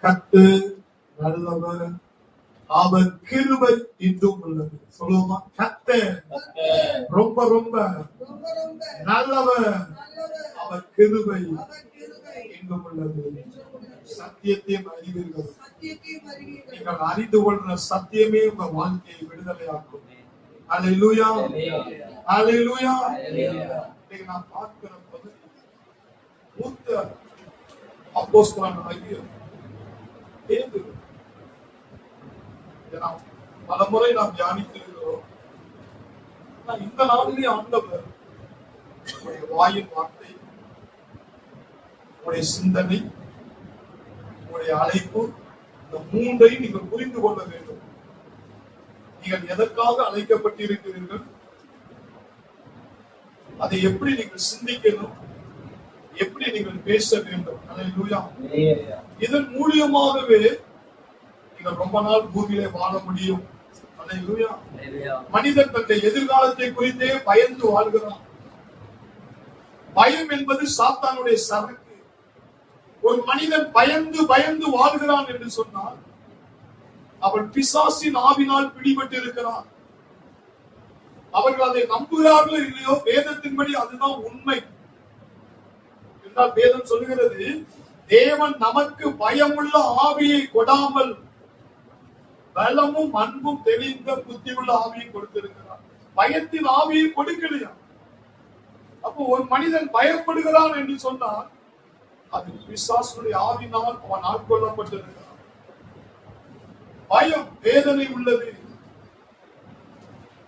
கர்த்தர் நல்லவர், அவர் கிருபை இன்றும் உள்ளது. சொல்லுவோமா? கர்த்தர் ரொம்ப ரொம்ப நல்லவர், அவர் கிருபை இன்றும் உள்ளது. சத்தியத்தையும் அறிவீர்கள், நீங்கள் அறிந்து கொள்ற சத்தியமே உங்க வாழ்க்கையை விடுதலையாக்கும். அல்லேலூயா, அல்லேலூயா. இன்னைக்கு நான் பார்க்கிற பகுதி மூத்த அப்போஸ்தலனாகிய பேதுரு. பல முறை நாம் தியானித்திருக்கிறோம். இந்த நாளிலே ஆண்டவர் உங்களுடைய வாயின் வார்த்தை, உங்களுடைய சிந்தனை, உங்களுடைய அழைப்பு, இந்த மூன்றையும் நீங்கள் புரிந்து கொள்ள வேண்டும். நீங்கள் எதற்காக அழைக்கப்பட்டிருக்கிறீர்கள், அதை எப்படி நீங்கள் சிந்திக்கணும், எப்படி நீங்கள் பேச வேண்டும். அல்லேலூயா. இதன் மூலியமாகவே நீங்கள் ரொம்ப நாள் பூமியிலே வாழ முடியும். அல்லேலூயா. மனிதன் தன்னுடைய எதிர்காலத்தை குறித்தே பயந்து வாழ்கிறான். பயம் என்பது சாத்தானுடைய சரக்கு. ஒரு மனிதன் பயந்து பயந்து வாழ்கிறான் என்று சொன்னால் அவன் பிசாசின் ஆவினால் பிடிபட்டு இருக்கிறான். அவர்கள் அதை நம்புகிறார்களோ இல்லையோ, வேதத்தின்படி அதுதான் உண்மை. என்றால் வேதம் சொல்லுகிறது, தேவன் நமக்கு பயமுள்ள ஆவியை கொடாமல் பலமும் அன்பும் தெளிந்த புத்தியுள்ள ஆவியை கொடுத்திருக்கிறார். பயத்தின் ஆவியை கொடுக்கலையா? அப்போ ஒரு மனிதன் பயப்படுகிறான் என்று சொன்னால் அது பிசாசுடைய ஆவினால் அவன் ஆட்கொள்ளப்பட்டிருக்கிறான். பயம் வேதனை உள்ளது.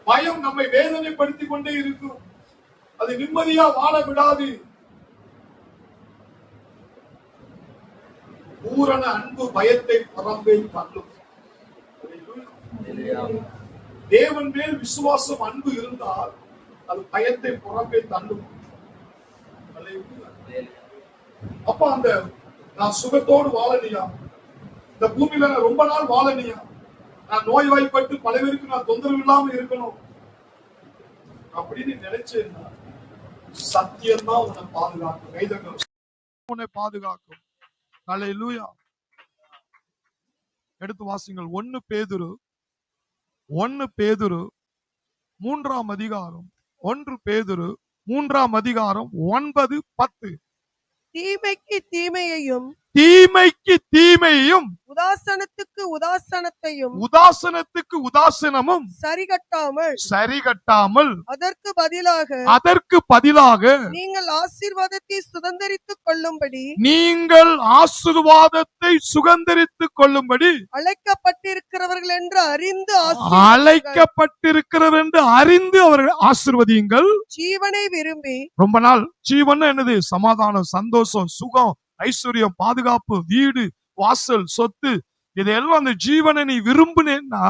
பயம் நம்மை வேதனைப்படுத்திக் கொண்டே இருக்கும். அது நிம்மதியா வாழ விடாது. பூரண அன்பு பயத்தை புறம்பே தள்ளும். தேவன் மேல் விசுவாசம் அன்பு இருந்தால் அது பயத்தை புறம்பே தள்ளும். அப்ப அந்த நான் சுகத்தோடு வாழனியா, இந்த பூமியில நான் ரொம்ப நாள் வாழனியா, நான் நோய்வாய்ப்பட்டு பல பேருக்கு நான் தொந்தரவு இல்லாம இருக்கணும் அப்படின்னு நினைச்சேன்னா சத்தியம் தான் உன்னை பாதுகாக்கும். கைதங்கள் உன்னை பாதுகாக்கும். அல்லேலூயா. எடுத்து வாசிங்கள். 1 பேதுரு 3ஆம் அதிகாரம். 1 பேதுரு 3ஆம் அதிகாரம் 9, 10. தீமைக்கு தீமையையும் தீமைக்கு தீமையும் உதாசனத்துக்கு உதாசனத்தையும் உதாசனத்துக்கு உதாசனமும் சரிகட்டாமல் அதற்கு பதிலாக நீங்கள் ஆசீர்வாதத்தை சுதந்தரித்துக் கொள்ளும்படி அழைக்கப்பட்டிருக்கிறவர்கள் என்று அறிந்து அவர்கள் ஆசீர்வதியுங்கள். ஜீவனை விரும்பி, ரொம்ப நாள் ஜீவன் என்னது? சமாதானம், சந்தோஷம், சுகம், ஐஸ்வர்யம், பாதுகாப்பு, வீடு, வாசல், சொத்து, இதெல்லாம் அந்த ஜீவனை நீ விரும்புனேன்னா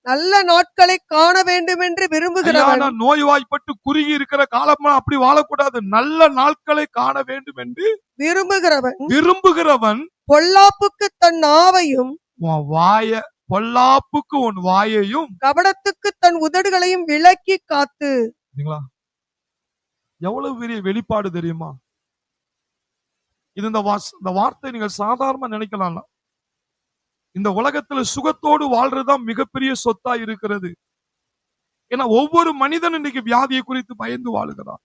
நல்ல நாட்களை காண வேண்டும் என்று விரும்புகிறவன். நோய்வாய்ப்பட்டு குறுகி இருக்கிற காலமா அப்படி வாழக்கூடாது. நல்ல நாட்களை காண வேண்டும் என்று விரும்புகிறவன் பொல்லாப்புக்கு தன் நாவையும், பொல்லாப்புக்கு உன் வாயையும், கபடத்துக்கு தன் உதடுகளையும் விலக்கி காத்து. எவ்வளவு பெரிய வெளிப்பாடு தெரியுமா இது? இந்த வார்த்தை நீங்கள் சாதாரணமா நினைக்கலாம். இந்த உலகத்துல சுகத்தோடு வாழ்றதுதான் மிகப்பெரிய சொத்தா இருக்கிறது. ஏன்னா ஒவ்வொரு மனிதன் இன்னைக்கு வியாதியை குறித்து பயந்து வாழுகிறான்.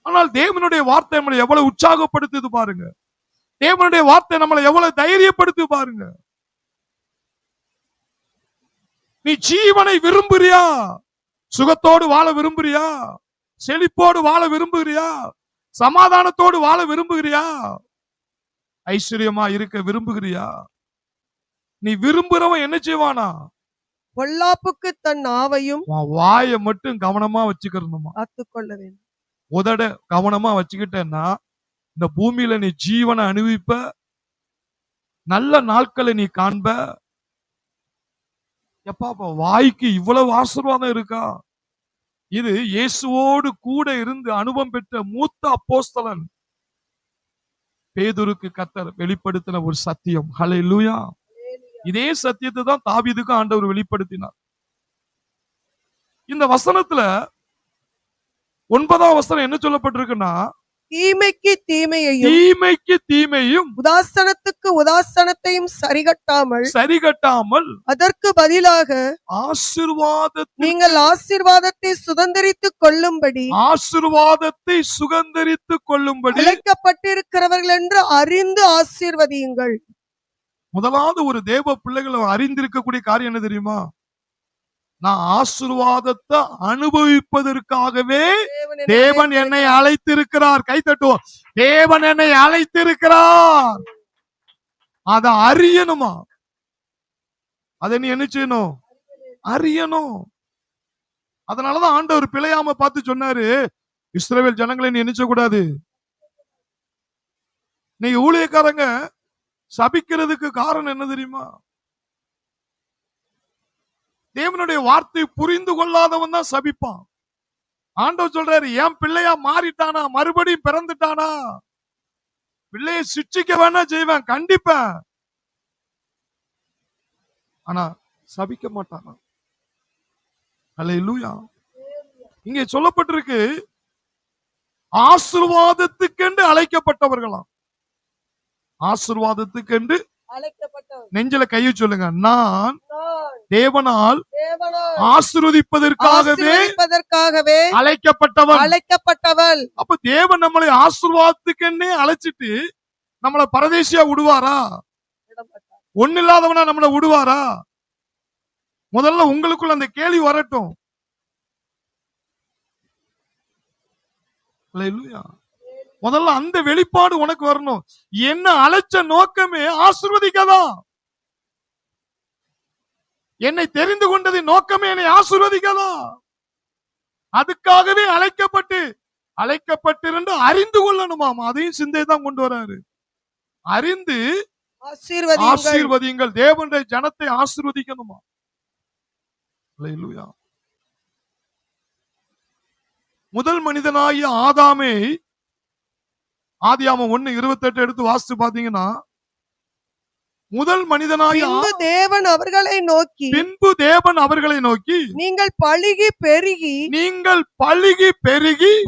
ஆனால் தேவனுடைய வார்த்தை நம்மளை எவ்வளவு உற்சாகப்படுத்துது பாருங்க. தேவனுடைய வார்த்தை நம்மளை எவ்வளவு தைரியப்படுத்து பாருங்க. நீ ஜீவனை விரும்புறியா? சுகத்தோடு வாழ விரும்புறியா? செழிப்போடு வாழ விரும்புகிறியா? சமாதானத்தோடு வாழ விரும்புகிறியா? ஐஸ்வர்யமா இருக்க விரும்புகிறியா? நீ விரும்புறவன் என்ன செய்வானா? பொல்லாப்புக்கு தன் நாவையும், வாயை மட்டும் கவனமா வச்சுக்கணுமா, காத்துக்கொள்ள வேண்டும். உதட கவனமா வச்சுக்கிட்டேன்னா இந்த பூமியில நீ ஜீவனை அனுபவிப்ப, நல்ல நாட்களை நீ காண்ப. எப்பா வாய்க்கு இவ்வளவு ஆசீர்வாதம் இருக்கா? இது இயேசுவோடு கூட இருந்து அனுபவம் பெற்ற மூத்த அப்போஸ்தலன் பேதுருக்கு கர்த்தர் வெளிப்படுத்தின ஒரு சத்தியம். ஹல்லேலூயா. இதே சத்தியத்தை தான் தாவீதுக்கு ஆண்டவர் வெளிப்படுத்தினார். இந்த வசனத்துல 9ஆம் வசனம் என்ன சொல்லப்பட்டிருக்குன்னா, தீமைக்கு தீமையையும் தீமைக்கு தீமையும் உதாசனத்துக்கு உதாசனத்தையும் சரிகட்டாமல் அதற்கு பதிலாக ஆசீர்வாதத்தை நீங்கள் ஆசீர்வாதத்தை சுதந்தரித்துக் கொள்ளும்படி சுகந்தரித்துக் கொள்ளும்படி அழைக்கப்பட்டிருக்கிறவர்கள் என்று அறிந்து ஆசீர்வதியுங்கள். முதலாவது ஒரு தேவ பிள்ளைகளை அறிந்திருக்கக்கூடிய காரியம் என்ன தெரியுமா? நான் ஆசீர்வாதத்தை அனுபவிப்பதற்காகவே தேவன் என்னை அழைத்திருக்கிறார். கை தட்டுவோம். தேவன் என்னை அழைத்திருக்கிறார். அதை அறியணுமா? அதை நீ என்ன செய்யணும்? அறியணும். அதனாலதான் ஆண்டவர் பிழையாம பார்த்து சொன்னாரு, இஸ்ரவேல் ஜனங்களை நீ நினைச்ச கூடாது. நீங்க ஊழியக்காரங்க சபிக்கிறதுக்கு காரணம் என்ன தெரியுமா? தேவனுடைய வார்த்தை புரிந்து கொள்ளாதவன் தான் சபிப்பான். ஆண்டவர் சொல்றாரு, என் பிள்ளையா மாறிட்டானா, மறுபடியும் பிறந்துட்டானா, பிள்ளையை சிட்சிக்க வேணா செய்வேன், கண்டிப்பேன், ஆனா சபிக்க மாட்டானா. அல்லேலூயா. இங்கே சொல்லப்பட்டிருக்கு, ஆசீர்வாதத்துக்கென்று அழைக்கப்பட்டவர்களாம். ஆசீர்வாதத்துக்கென்று நெஞ்சில கையை சொல்லுங்க. நான் தேவனால் ஆசீர்வதிப்பதற்காகவே அழைக்கப்பட்டவள். அப்ப தேவன் நம்மளை ஆசீர்வாதத்துக்கென்னே அழைச்சிட்டு நம்மளை பரதேசியா விடுவாரா? ஒண்ணு இல்லாதவனா நம்மளை விடுவாரா? முதல்ல உங்களுக்குள்ள அந்த கேள்வி வரட்டும். அல்லேலூயா. முதல்ல அந்த வெளிப்பாடு உனக்கு வரணும். என்ன அழைச்ச நோக்கமே ஆசீர்வதிக்கதான். என்னை தெரிந்து கொண்டது நோக்கமே என்னை ஆசீர்வதிக்கதான். அதுக்காகவே அழைக்கப்பட்டிருந்து அறிந்து கொள்ளணுமாம். அதையும் சிந்தை தான் கொண்டு வராரு. அறிந்து ஆசீர்வதியுங்கள். தேவனுடைய ஜனத்தை ஆசீர்வதிக்கணுமா? அல்லேலூயா. முதல் மனிதனாகிய ஆதாமை ஆதியாகமம் 1:28 எடுத்து வாசித்து பாத்தீங்கன்னா, முதல் மனிதனாகிய தேவன் அவர்களை நோக்கி நீங்கள் பலுகி பெருகி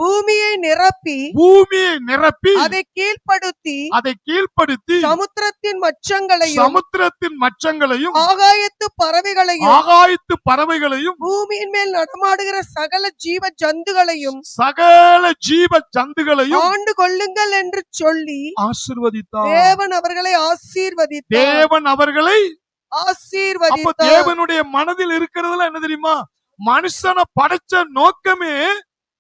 பூமியை நிரப்பி அதை கீழ்ப்படுத்தி சமுத்திரத்தின் மச்சங்களையும் ஆகாயத்து பறவைகளையும் பூமியின் மேல் நடமாடுகிற சகல ஜீவ ஜந்துகளையும் ஆண்டு கொள்ளுங்கள் என்று சொல்லி ஆசீர்வதித்தார். தேவன் அவர்களை ஆசீர்வதித்தார். தேவனுடைய மனதில் இருக்கிறதுல என்ன தெரியுமா? மனுஷனை படைச்ச நோக்கமே,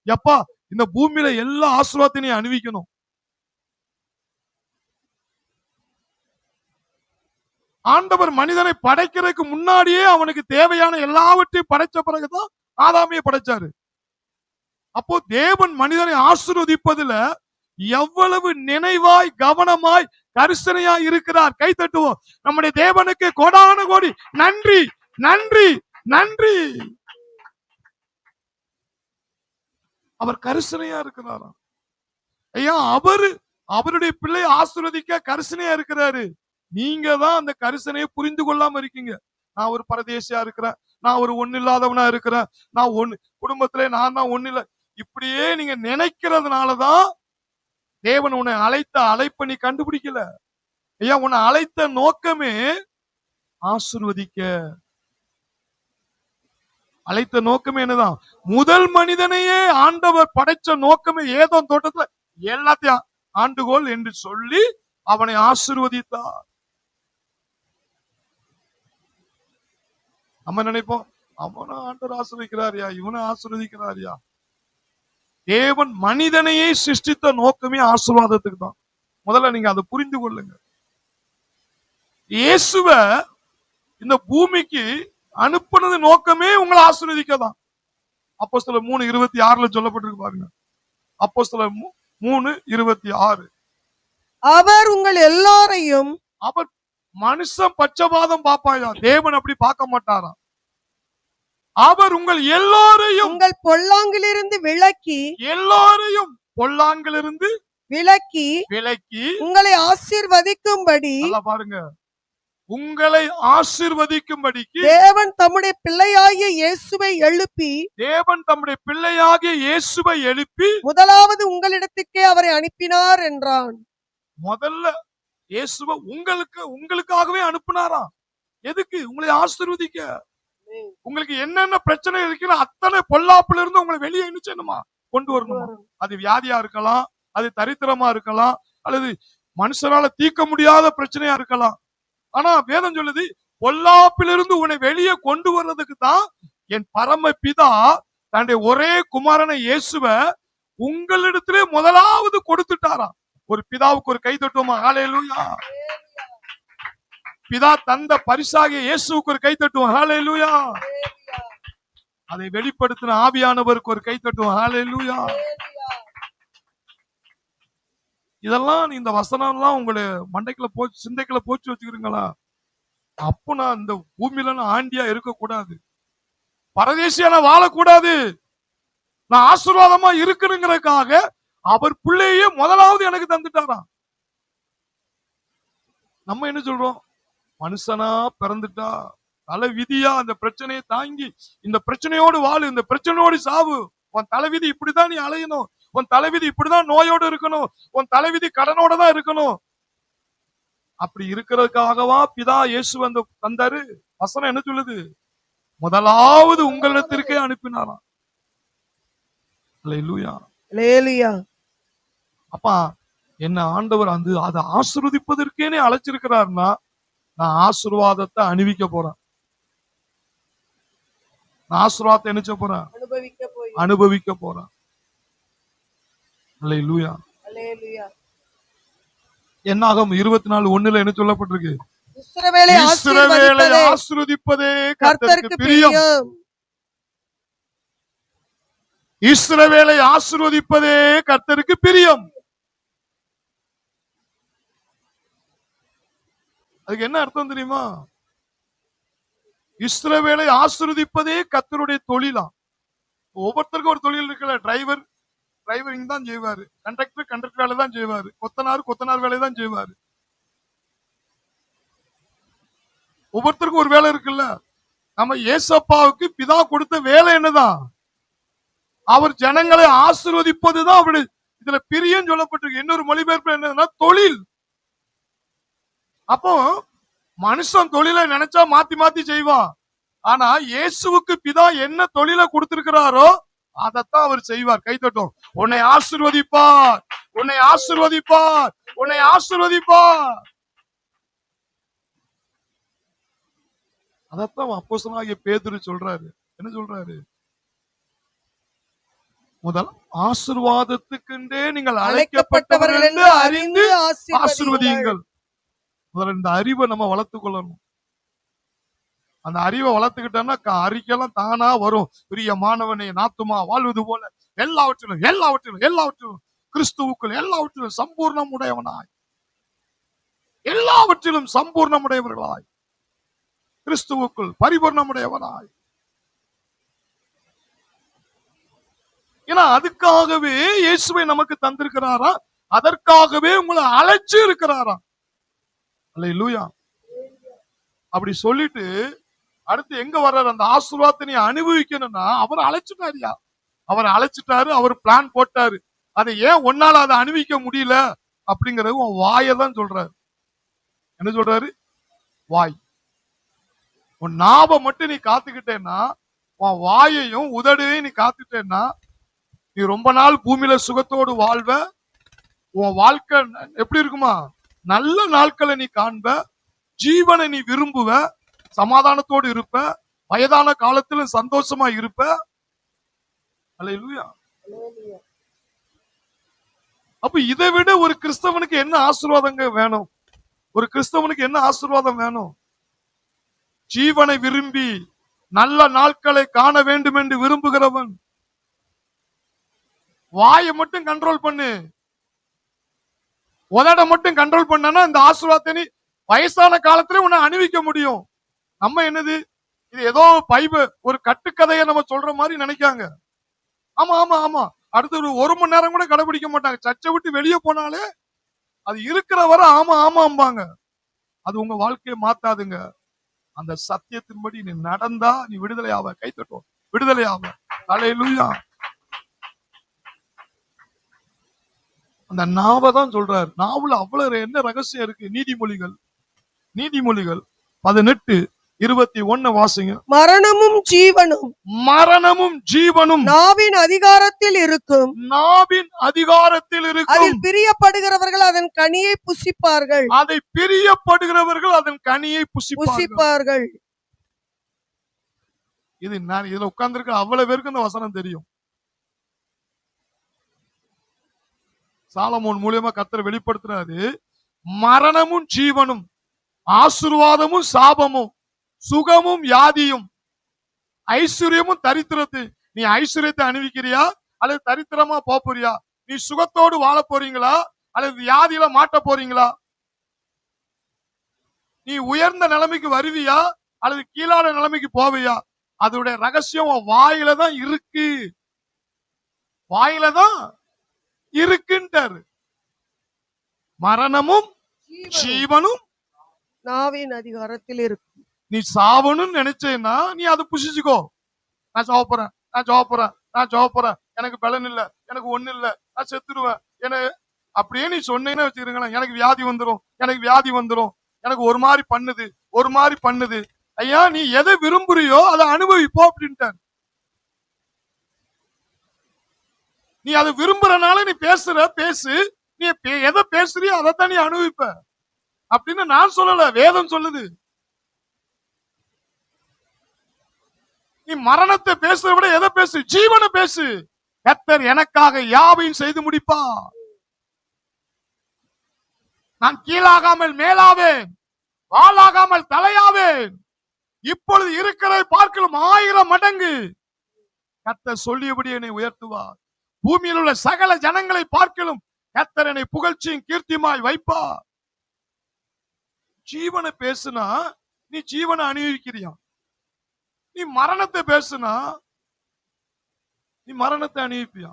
எப்பா இந்த பூமியில எல்லா ஆசீர்வாதத்தையும் அனுபவிக்கணும். ஆண்டவர் மனிதனை படைக்கிறதுக்கு முன்னாடியே அவனுக்கு தேவையான எல்லாவற்றையும் படைச்ச பிறகுதான் ஆதாமையை படைச்சாரு. அப்போ தேவன் மனிதனை ஆசீர்வதிப்பதுல எவ்வளவு நினைவாய், கவனமாய், கரிசனையா இருக்கிறார். கை தட்டுவோம். நம்முடைய தேவனுக்கு கோடான கோடி நன்றி, நன்றி, நன்றி. அவர் கரிசனையா இருக்கிறாராம். ஐயா, அவருடைய பிள்ளை ஆசீர்வதிக்க கரிசனையா இருக்கிறாரு. நீங்க தான் அந்த கரிசனையை புரிந்து கொள்ளாம இருக்கீங்க. நான் ஒரு பரதேசியா இருக்கிறேன், நான் ஒரு ஒண்ணு இல்லாதவனா இருக்கிறேன், நான் குடும்பத்திலே நான் தான் ஒண்ணு இல்ல, இப்படியே நீங்க நினைக்கிறதுனாலதான் தேவன் உன்னை அழைத்த அழைப்பை நீ கண்டுபிடிக்கல. ஐயா, உன்னை அழைத்த நோக்கமே ஆசீர்வதிக்க. அழைத்த நோக்கமே என்னதான்? முதல் மனிதனையே ஆண்டவர் படைச்ச நோக்கமே ஏதோ தோட்டத்துல எல்லாத்தையும் ஆண்டுகோள் என்று சொல்லி அவனை ஆசீர்வதித்தார். நம்ம நினைப்போம், அவனை ஆண்டவர் ஆசீர்வதிக்கிறாரியா, இவனை ஆசீர்வதிக்கிறாரியா. தேவன் மனிதனையே சிருஷ்டித்த நோக்கமே ஆசீர்வாதத்துக்கு தான். முதல்ல நீங்க அதை புரிந்து கொள்ளுங்க. இயேசுவ இந்த பூமிக்கு அனுப்புனது நோக்கமே உங்களை ஆசீர்வதிக்கதான். அப்போஸ்தலர் 3:26 சொல்லப்பட்டிருக்கு பாருங்க. அப்போஸ்தலர் 3:26. அவர் உங்கள் எல்லாரையும், அவர் மனுஷன் பட்சபாதம் பாப்பாயா, தேவன் அப்படி பார்க்க மாட்டாராம். அவர் உங்கள் எல்லாரையும் உங்கள் பொல்லாங்கிலிருந்து விலக்கி உங்களை ஆசீர்வதிக்கும்படி, பாருங்க, உங்களை ஆசீர்வதிக்கும்படிக்கு தேவன் தம்முடைய பிள்ளையாகிய இயேசுவை எழுப்பி தேவன் தம்முடைய பிள்ளையாகிய இயேசுவை எழுப்பி முதலாவது உங்களிடத்துக்கே அவரை அனுப்பினார் என்றான். முதல்ல இயேசுவை உங்களுக்காகவே அனுப்புனாராம். எதுக்கு? உங்களை ஆசீர்வதிக்க. உங்களுக்கு என்னென்ன பிரச்சனை இருக்குன்னு அத்தனை பொல்லாப்புல இருந்து உங்களை வெளியே என்ன செய்யணுமா? கொண்டு வரணுமா? அது வியாதியா இருக்கலாம், அது தரித்திரமா இருக்கலாம், அல்லது மனுஷனால தீர்க்க முடியாத பிரச்சனையா இருக்கலாம். ஆனா வேதம் சொல்லுது, பொல்லாப்பிலிருந்து உன்னை வெளியே கொண்டு வர்றதுக்கு தான் என் பரம பிதா தன்னுடைய ஒரே குமாரனை இயேசுவை உங்களிடத்திலே முதலாவது கொடுத்துட்டாராம். ஒரு பிதாவுக்கு ஒரு கை தட்டுவோமா? ஹல்லேலூயா. பிதா தந்த பரிசாகிய இயேசுவுக்கு ஒரு கை தட்டுவோம். ஹல்லேலூயா. அதை வெளிப்படுத்தின ஆவியானவருக்கு ஒரு கை தட்டுவோம். ஹல்லேலூயா. இதெல்லாம் இந்த வசனம் எல்லாம் உங்களை மண்டைக்குள்ள போச்சு, சிந்தைக்குள்ள போச்சு வச்சுக்கிறீங்களா? அப்போ நான் இந்த பூமியில நான் ஆண்டியா இருக்கக்கூடாது, பரதேசியா நான் வாழக்கூடாது, நான் ஆசீர்வாதமா இருக்கணுங்கிறதுக்காக அவர் பிள்ளையே முதலாவது எனக்கு தந்துட்டாராம். நம்ம என்ன சொல்றோம்? மனுஷனா பிறந்துட்டா தலை விதியா அந்த பிரச்சனையை தாங்கி இந்த பிரச்சனையோடு வாழு, இந்த பிரச்சனையோடு சாவு, உன் தலைவிதி இப்படிதான் நீ அலையணும், உன் தலைவிதி இப்படிதான் நோயோடு இருக்கணும், உன் தலைவிதி கடனோட தான் இருக்கணும். அப்படி இருக்கிறதுக்காகவா பிதா இயேசு வந்து தந்தாரு? வசனம் என்ன சொல்லுது? முதலாவது உங்களிடத்திற்கே அனுப்பினாராம். அல்லேலூயா. அல்லேலூயா. அப்பா என்ன ஆண்டவர் அதை ஆசீர்வதிப்பதற்கேனே அழைச்சிருக்கிறார்னா நான் ஆசீர்வாதத்தை அணிவிக்க போறேன். நான் ஆசீர்வாதத்தை என்ன போறேன்? அனுபவிக்க போறேன். அல்லேலூயா. அல்லேலூயா. என்னாகும் 24:1 என்ன சொல்லப்பட்டிருக்கு? இஸ்ரவேலை ஆசீர்வதிப்பதே கர்த்தருக்கு பிரியம். இஸ்ரவேலை ஆசீர்வதிப்பதே கர்த்தருக்கு பிரியம். அதுக்கு என்ன அர்த்தம் தெரியுமா? இஸ்ரவேலை ஆசீர்வதிப்பதே கர்த்தருடைய தொழிலா. ஒவ்வொருத்தருக்கும் ஒரு தொழில் இருக்குல்ல. டிரைவர் டிரைவரிங் தான் செய்வாரு, கண்டக்டர் வேலை தான் செய்வாரு, கொத்தனார் வேலை தான் செய்வாரு. ஒவ்வொருத்தருக்கும் ஒரு வேலை இருக்குல்ல. நம்ம ஏசப்பாவுக்கு பிதா கொடுத்த வேலை என்னதான்? அவர் ஜனங்களை ஆசீர்வதிப்பதுதான் அவருடைய இதுல பிரியம் சொல்லப்பட்டிருக்கு. இன்னொரு மொழிபெயர்ப்பு என்னன்னா தொழில். அப்போ மனுஷன் தொழிலை நினைச்சா மாத்தி மாத்தி செய்வான். ஆனா இயேசுவுக்கு பிதா என்ன தொழிலை கொடுத்திருக்கிறாரோ அதைத்தான் அவர் செய்வார். கைத்தட்டும். உன்னை ஆசீர்வதிப்பார், உன்னை ஆசீர்வதிப்பார், உன்னை ஆசீர்வதிப்பார். அதத்தான் அப்போஸ்தலனாகிய பேதுரு சொல்றாரு. என்ன சொல்றாரு? முதல் ஆசீர்வாதத்துக்கென்றே நீங்கள் அழைக்கப்பட்டவர்கள் என்று அறிந்து ஆசீர்வதியுங்கள். முதல்ல இந்த அறிவை நம்ம வளர்த்துக் கொள்ளணும். அந்த அறிவை வளர்த்துக்கிட்டோம்னா அறிக்கையெல்லாம் தானா வரும். பிரியமானவனே, நாத்துமா வாழ்வது போல எல்லாவற்றிலும் கிறிஸ்துவுக்குள் எல்லாவற்றிலும் சம்பூர்ணம் உடையவனாய், எல்லாவற்றிலும் சம்பூர்ணம் உடையவர்களாய், கிறிஸ்துவுக்குள் பரிபூர்ணம் உடையவனாய். ஏன்னா அதுக்காகவே இயேசுவை நமக்கு தந்திருக்கிறாரா, அதற்காகவே உங்களை அழைச்சு இருக்கிறாரா. அல்லேலூயா. அப்படி சொல்லிட்டு அடுத்து எங்க வர்றாரு? அந்த ஆசீர்வாதத்தை நீ அனுபவிக்கணும்னா அவர் அழைச்சிட்டாரியா, அவர் அழைச்சிட்டாரு, அவர் பிளான் போட்டாரு. அதை ஏன் ஒன்னால அதை அனுபவிக்க முடியல அப்படிங்கறது உன் வாயை தான் சொல்றாரு. என்ன சொல்றாரு? வாய். உன் நாவை மட்டும் நீ காத்துக்கிட்டேன்னா, உன் வாயையும் உதடையும் நீ காத்துட்டேன்னா நீ ரொம்ப நாள் பூமியில சுகத்தோடு வாழ்வ. உன் வாழ்க்கை எப்படி இருக்குமா? நல்ல நாட்களை நீ காண்ப, ஜீவனை நீ விரும்புவ, சமாதானத்தோடு இருப்ப, வயதான காலத்திலும் சந்தோஷமா இருப்ப. அல்லேலூயா. அப்ப இதை விட ஒரு கிறிஸ்தவனுக்கு என்ன ஆசீர்வாதங்க வேணும்? ஒரு கிறிஸ்தவனுக்கு என்ன ஆசீர்வாதம் வேணும்? ஜீவனை விரும்பி நல்ல நாட்களை காண வேண்டும் என்று விரும்புகிறவன் வாயை மட்டும் கண்ட்ரோல் பண்ணு, உதட மட்டும் கண்ட்ரோல் பண்ணனா இந்த ஆசீர்வாதத்தை நீ வயசான காலத்திலே உன்னை அணிவிக்க முடியும். நம்ம என்னது இது ஏதோ பைபிள் ஒரு கட்டுக்கதையை நம்ம சொல்ற மாதிரி நினைக்காங்க. ஆமா ஆமா ஆமா அடுத்து ஒரு மணி நேரம் கூட கடைபிடிக்க மாட்டாங்க. சர்ச்சை விட்டு வெளியே போனாலே அது இருக்கிற வரை ஆமா ஆமாம்பாங்க. அது உங்க வாழ்க்கையை மாத்தாதுங்க. அந்த சத்தியத்தின்படி நீ நடந்தா நீ விடுதலை ஆவ. கை தட்டுவோம். விடுதலை ஆவ. அல்லேலூயா. அந்த நாவை தான் சொல்றாரு. நாவுல அவ்வளவு என்ன ரகசியம் இருக்கு. நீதிமொழிகள் 18:21 வாசிங்க. மரணமும் ஜீவனும் மரணமும் ஜீவனும் நாவின் அதிகாரத்தில் இருக்கும். அதில் பிரியப்படுகிறவர்கள் அதன் கனியை புசிப்பார்கள். அதை பிரியப்படுகிறவர்கள் அதன் கனியை புசிப்பார்கள். இது நான் இதுல உட்கார்ந்திருக்க அவ்வளவு பேருக்கு இந்த வசனம் தெரியும். சாலமோன் மூலியமா கர்த்தர் வெளிப்படுத்துறாரு. மரணமும் ஜீவனும், ஆசீர்வாதமும் சாபமும், சுகமும் வியாதியும், ஐஸ்வர்யமும் தரித்திரத்தை. நீ ஐஸ்வர்யத்தை அணிவிக்கிறியா அல்லது தரித்திரமா போறியா? நீ சுகத்தோடு வாழ போறீங்களா அல்லது வியாதியில மாட்ட போறீங்களா? நீ உயர்ந்த நிலைமைக்கு வருவியா அல்லது கீழான நிலைமைக்கு போவியா? அதோடைய ரகசியம் வாயில தான் இருக்கு. வாயில தான் இருக்குன்றாரு. மரணமும் ஜீவனும் நாவின் அதிகாரத்தில் இருக்கு. நீ சாவணும்னு நினைச்சேன்னா நீ அதை புசிச்சுக்கோ. நான் சாவப்போறேன், எனக்கு பலன் இல்ல, எனக்கு ஒண்ணு இல்ல, நான் செத்துருவேன். அப்படியே நீ சொன்னேன்னு வச்சுக்கிறீங்களேன், எனக்கு வியாதி வந்துரும், எனக்கு ஒரு மாதிரி பண்ணுது. ஐயா, நீ எதை விரும்புறியோ அதை அனுபவிப்போ அப்படின்ட்டார். நீ அதை விரும்புறனால நீ பேசு. நீ எதை பேசுறியோ அதைத்தான் நீ அனுபவிப்ப அப்படின்னு நான் சொல்லல, வேதம் சொல்லுது. நீ மரணத்தை பேசுறத விட எதை பேசு? ஜீவனை பேசு. கர்த்தர் எனக்காக யாவையும் செய்து முடிப்பா. நான் கீழாகாமல் மேலாவேன், வாளாகாமல் தலையாவேன். இப்பொழுது இருக்கிறதை பார்க்கலும் 1000 மடங்கு கர்த்தர் சொல்லியபடி என்னை உயர்த்துவார். பூமியில் உள்ள சகல ஜனங்களை பார்க்கலும் கர்த்தர் என்னை புகழ்ச்சியும் கீர்த்தியுமாய் வைப்பார். ஜீவனை பேசுனா நீ ஜீவனை அனுபவிக்கிறியா? நீ மரணத்தை பேசுனா நீ மரணத்தை அனுபவிப்பியா?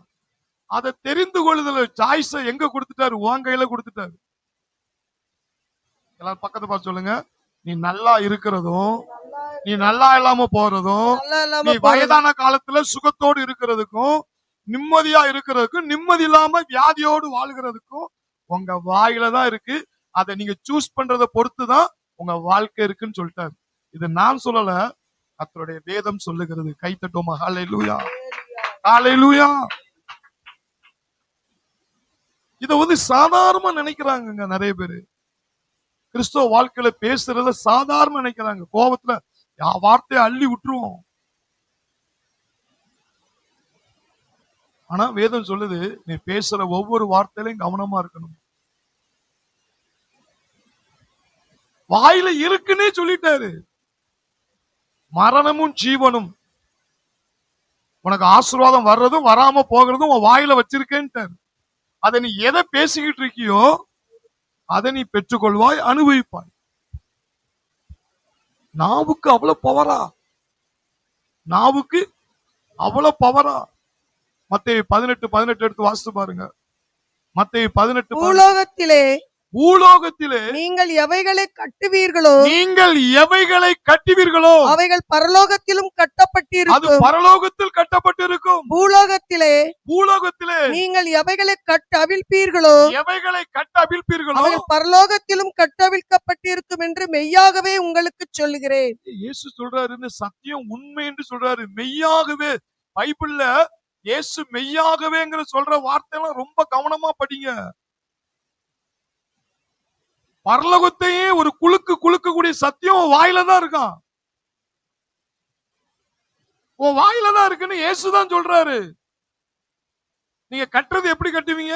அதை தெரிந்து கொள்ளுதல் சாய்ஸ எங்க கொடுத்துட்டாரு? உன் கையில கொடுத்துட்டாரு. எல்லாரும் பக்கத்தை பார்த்து சொல்லுங்க. நீ நல்லா இருக்கிறதும், நீ நல்லா இல்லாம போறதும், நீ வயதான காலத்துல சுகத்தோடு இருக்கிறதுக்கும், நிம்மதியா இருக்கிறதுக்கும், நிம்மதி இல்லாம வியாதியோடு வாழ்கிறதுக்கும் உங்க வாயில தான் இருக்கு. அதை நீங்க சூஸ் பண்றதை பொறுத்துதான் உங்க வாழ்க்கை இருக்குன்னு சொல்லிட்டாரு. இது நான் சொல்லல, கர்த்தருடைய வேதம் சொல்லுகிறது. கை தட்டுவோமா? ஹல்லேலூயா, ஹல்லேலூயா. இத சாதாரணமா நினைக்கிறாங்க நிறைய பேரு. கிறிஸ்தவ வாழ்க்கையில பேசுறத சாதாரண நினைக்கிறாங்க. கோபத்துல வார்த்தையை அள்ளி விட்டுருவோம். ஆனா வேதம் சொல்லுது, நீ பேசுற ஒவ்வொரு வார்த்தையிலையும் கவனமா இருக்கணும். வாயில இருக்குன்னே சொல்லிட்டாரு. மரணமும் ஜீவனும், உனக்கு ஆசீர்வாதம் வர்றதும் வராம போகிறதும் உன் வாயில வச்சிருக்கேன்ட்டாரு. அதை நீ எதை பேசிக்கிட்டு இருக்கியோ அதை நீ பெற்றுக்கொள்வாய், அனுபவிப்பாய். நாவுக்கு அவ்வளவு பவரா? மத்தேயு 18:18 எடுத்து வாசித்து பாருங்க. மத்தேயு 18. பூலோகத்திலே நீங்கள் எவைகளை கட்டுவீர்களோ அவைகள் பரலோகத்திலும் கட்டப்பட்டிருக்கும். அது பரலோகத்தில் கட்டப்பட்டிருக்கும். பூலோகத்திலே நீங்கள் எவைகளை கட்டவிழ்ப்பீர்களோ அவைகள் பரலோகத்திலும் கட்டவிழ்க்கப்பட்டிருக்கும் என்று மெய்யாகவே உங்களுக்கு சொல்லுகிறேன். இயேசு சொல்றாரு, இந்த சத்தியம் உண்மை என்று சொல்றாரு. மெய்யாகவே. பைபிள்ல இயேசு மெய்யாகவேங்கிற சொல்ற வார்த்தையெல்லாம் ரொம்ப கவனமா படிங்க. பரலோகத்தையே ஒரு குலுக்கக்கூடிய சத்தியம் வாயில தான் இருக்கான். உன் வாயில தான் இருக்குன்னு இயேசுதான் சொல்றாரு. நீங்க கட்டுறது எப்படி கட்டுவீங்க?